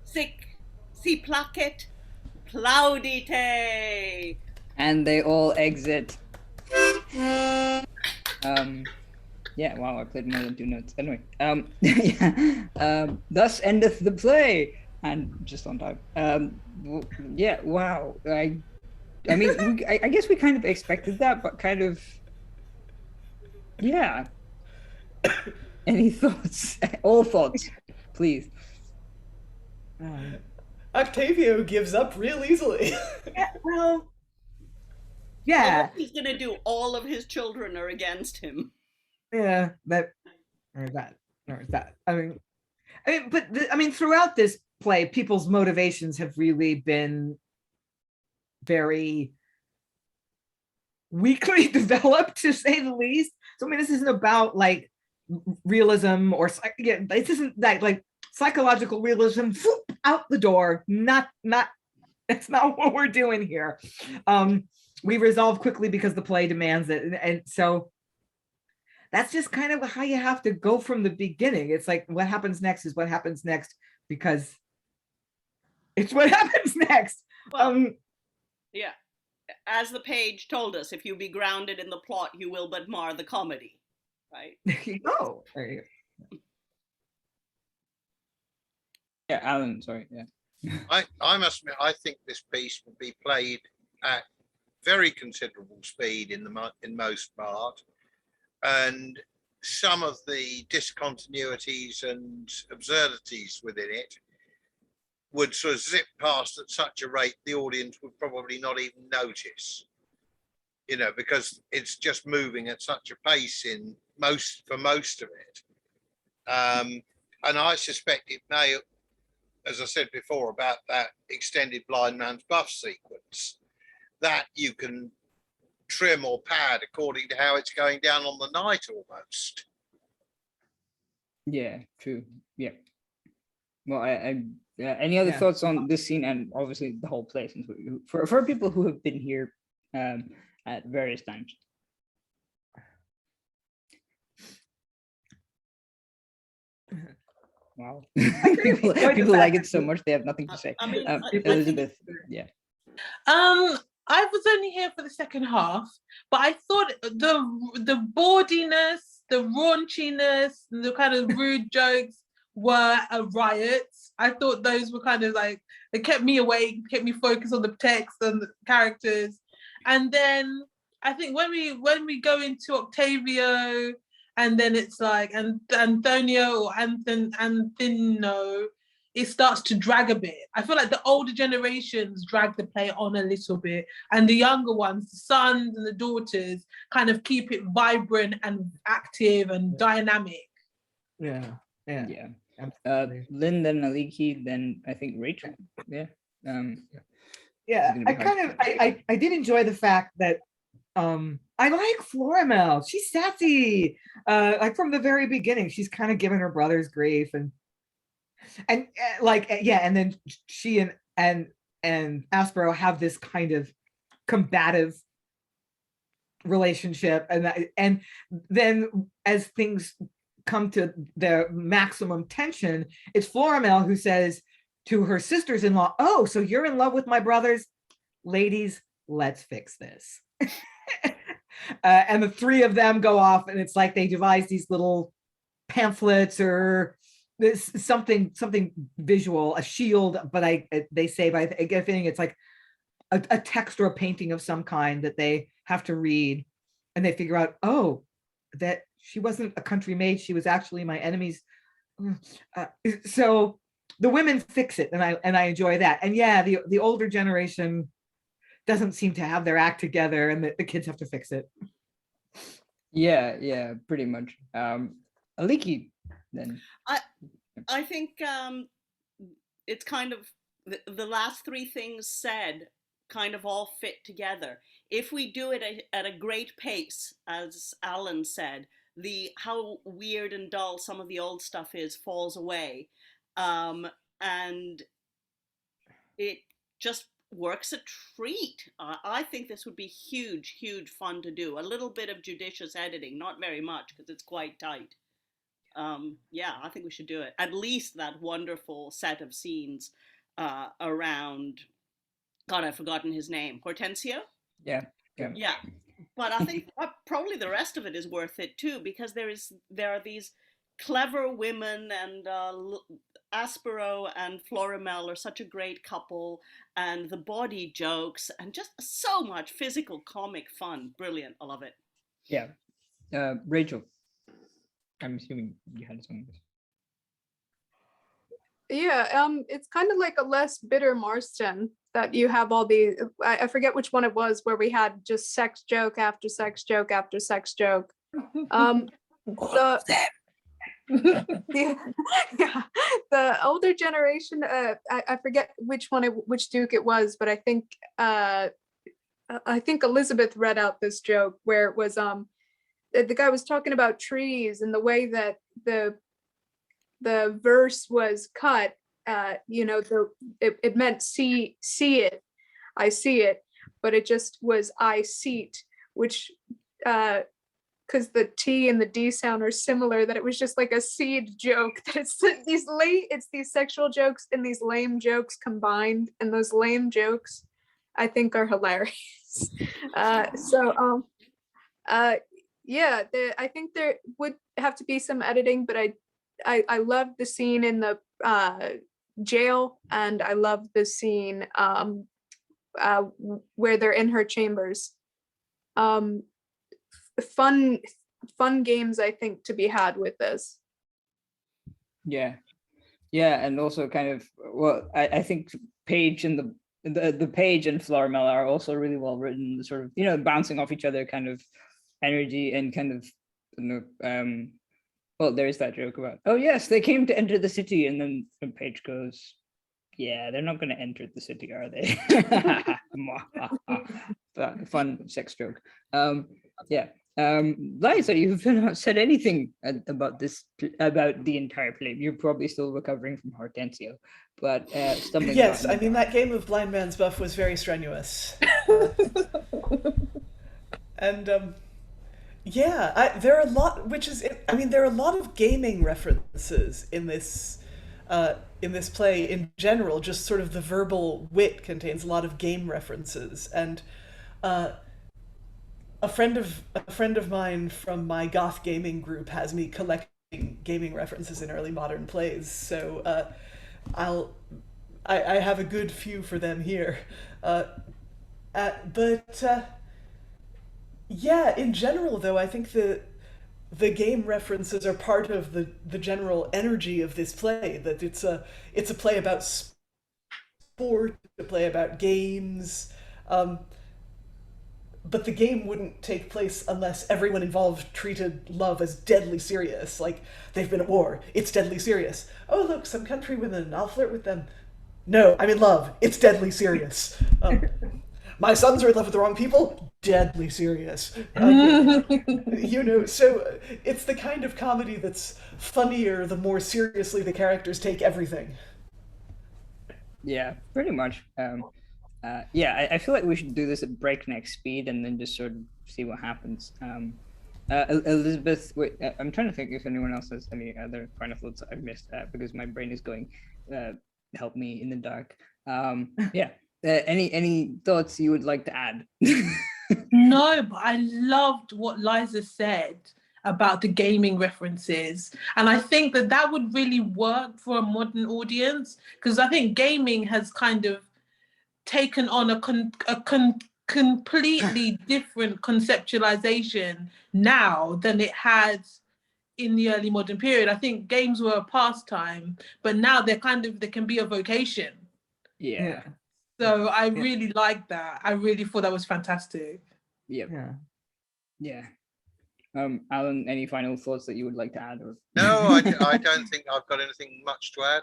sic, si placet, plaudite. And they all exit. Yeah, wow, I played more than 2 notes. Anyway, thus endeth the play, and just on time. Yeah, wow. I mean, I guess we kind of expected that, but kind of, yeah. Any thoughts? All thoughts, please. Octavio gives up real easily. Yeah, well, yeah. He's gonna do all of his children are against him. Yeah, that. I mean, but throughout this play, people's motivations have really been very weakly developed, to say the least. So I mean, this isn't about like realism or this isn't that like psychological realism out the door. Not that's not what we're doing here. We resolve quickly because the play demands it, and so that's just kind of how you have to go from the beginning. It's like what happens next is what happens next because it's what happens next. Well, yeah, as the page told us, if you be grounded in the plot, you will but mar the comedy, right? There you go. There you go. Yeah, Alan, sorry, yeah. I must admit, I think this piece would be played at very considerable speed in most part, and some of the discontinuities and absurdities within it would sort of zip past at such a rate the audience would probably not even notice, you know, because it's just moving at such a pace for most of it. And I suspect it may, as I said before about that extended blind man's buff sequence, that you can trim or pad according to how it's going down on the night almost. Yeah, true. Yeah. Well, any other thoughts on this scene and obviously the whole play, since for people who have been here at various times? Wow. people like it so much they have nothing to say. I mean, Elizabeth, yeah. I was only here for the second half, but I thought the bawdiness, the raunchiness, the kind of rude jokes were a riot. I thought those were kind of like, they kept me awake, kept me focused on the text and the characters. And then I think when we go into Octavio, and then it's like Antonio or Anthino, it starts to drag a bit. I feel like the older generations drag the play on a little bit, and the younger ones, the sons and the daughters, kind of keep it vibrant and active and dynamic. Yeah. Lynn, then Aliki, then I think Rachael. Yeah. I did enjoy the fact that I like Florimel. She's sassy. Like from the very beginning, she's kind of giving her brothers grief and then she and Aspero have this kind of combative relationship, and then as things come to their maximum tension, it's Florimel who says to her sisters-in-law, "Oh, so you're in love with my brothers? Ladies, let's fix this." And the three of them go off, and it's like they devise these little pamphlets or this something visual, a shield, but they say by I get a feeling it's like a text or a painting of some kind that they have to read, and they figure out, oh, that she wasn't a country maid, she was actually my enemy's. So the women fix it, and I enjoy that. And yeah, the older generation doesn't seem to have their act together, and the kids have to fix it. Yeah, pretty much. Aliki, then. I think it's kind of the last three things said kind of all fit together. If we do it at a great pace, as Alan said, how weird and dull some of the old stuff is falls away, and it just works a treat. I think this would be huge fun to do. A little bit of judicious editing, not very much because it's quite tight. Yeah, I think we should do it. At least that wonderful set of scenes around, God, I've forgotten his name, Horentsio? Yeah. But I think probably the rest of it is worth it too, because there are these clever women, and Aspero and Florimel are such a great couple, and the body jokes, and just so much physical comic fun. Brilliant. I love it. Yeah. Rachael, I'm assuming you had something. Yeah, it's kind of like a less bitter Marston, that you have all the, I forget which one it was, where we had just sex joke after sex joke after sex joke. Yeah, yeah. The older generation, I forget which Duke it was, but I think Elizabeth read out this joke where it was the guy was talking about trees and the way that the verse was cut. It meant see it, I see it, but it just was I seat, which because the T and the D sound are similar, that it was just like a seed joke, that it's these sexual jokes and these lame jokes combined, and those lame jokes I think are hilarious. Yeah, I think there would have to be some editing, but I love the scene in the jail, and I love the scene where they're in her chambers. Fun games, I think, to be had with this. Yeah, and also kind of, well, I think Paige and the Paige and Florimel are also really well written, sort of, bouncing off each other kind of energy, and kind of well, there's that joke about, oh yes, they came to enter the city, and then Paige goes, yeah, they're not going to enter the city, are they? Fun sex joke. Liza, you've not said anything about the entire play. You're probably still recovering from Horentsio, but stumbling. Yes, I mean, that game of Blind Man's Buff was very strenuous. And there are a lot, there are a lot of gaming references in this play in general. Just sort of the verbal wit contains a lot of game references, and a friend of mine from my goth gaming group has me collecting gaming references in early modern plays, so I have a good few for them here. In general, though, I think the game references are part of the general energy of this play. That it's a play about sport, a play about games. But the game wouldn't take place unless everyone involved treated love as deadly serious. Like, they've been at war, it's deadly serious. Oh, look, some country women, I'll flirt with them. No, I'm in love, it's deadly serious. My sons are in love with the wrong people, deadly serious. So it's the kind of comedy that's funnier the more seriously the characters take everything. Yeah, pretty much. I feel like we should do this at breakneck speed and then just sort of see what happens. Elizabeth, wait, I'm trying to think if anyone else has any other final thoughts I've missed, because my brain is going, help me in the dark. Any thoughts you would like to add? No, but I loved what Liza said about the gaming references, and I think that would really work for a modern audience, because I think gaming has kind of taken on a completely different conceptualization now than it had in the early modern period. I think games were a pastime, but now they can be a vocation. Yeah. So I really liked that. I really thought that was fantastic. Yep. Yeah. Alan, any final thoughts that you would like to add? Or? No, I don't think I've got anything much to add.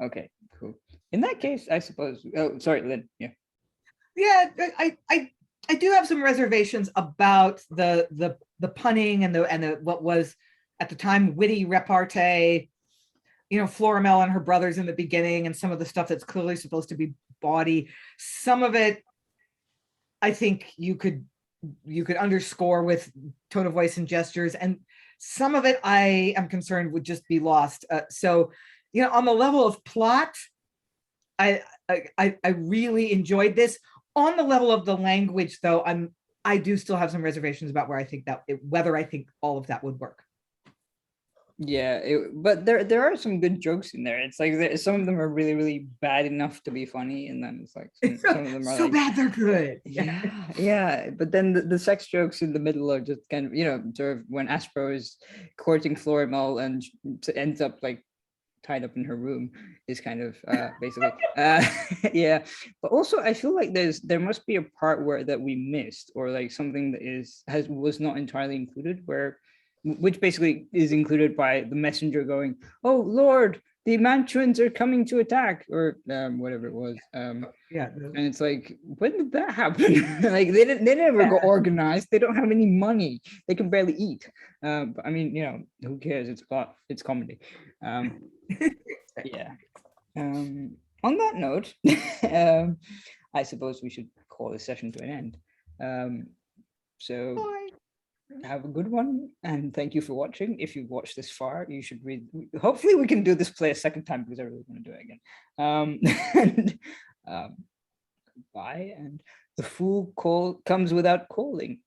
Okay, cool. In that case, I suppose. Oh, sorry, Lynn. Yeah. Yeah, I do have some reservations about the punning and the what was at the time witty repartee. Florimel and her brothers in the beginning, and some of the stuff that's clearly supposed to be bawdy. Some of it, I think you could underscore with tone of voice and gestures, and some of it I am concerned would just be lost. So, on the level of plot, I really enjoyed this. On the level of the language, though, I do still have some reservations about whether I think all of that would work. Yeah, but there are some good jokes in there. It's like some of them are really, really bad enough to be funny, and then it's like some of them are so bad they're good. Yeah. But then the sex jokes in the middle are just kind of sort of when Aspero is courting Florimel and ends up like tied up in her room is kind of basically yeah. But also I feel like there must be a part that we missed, or like something that was not entirely included, where which basically is included by the messenger going, "Oh Lord, the Mantuans are coming to attack," or whatever it was. Yeah. And it's like, when did that happen? Like they never go organized. They don't have any money. They can barely eat. But I mean, who cares? It's plot. It's comedy. Yeah. On that note, I suppose we should call this session to an end. So Bye. have a good one, and thank you for watching. If you've watched this far, you should read. Hopefully we can do this play a second time, because I really want to do it again. And bye. And the fool comes without calling.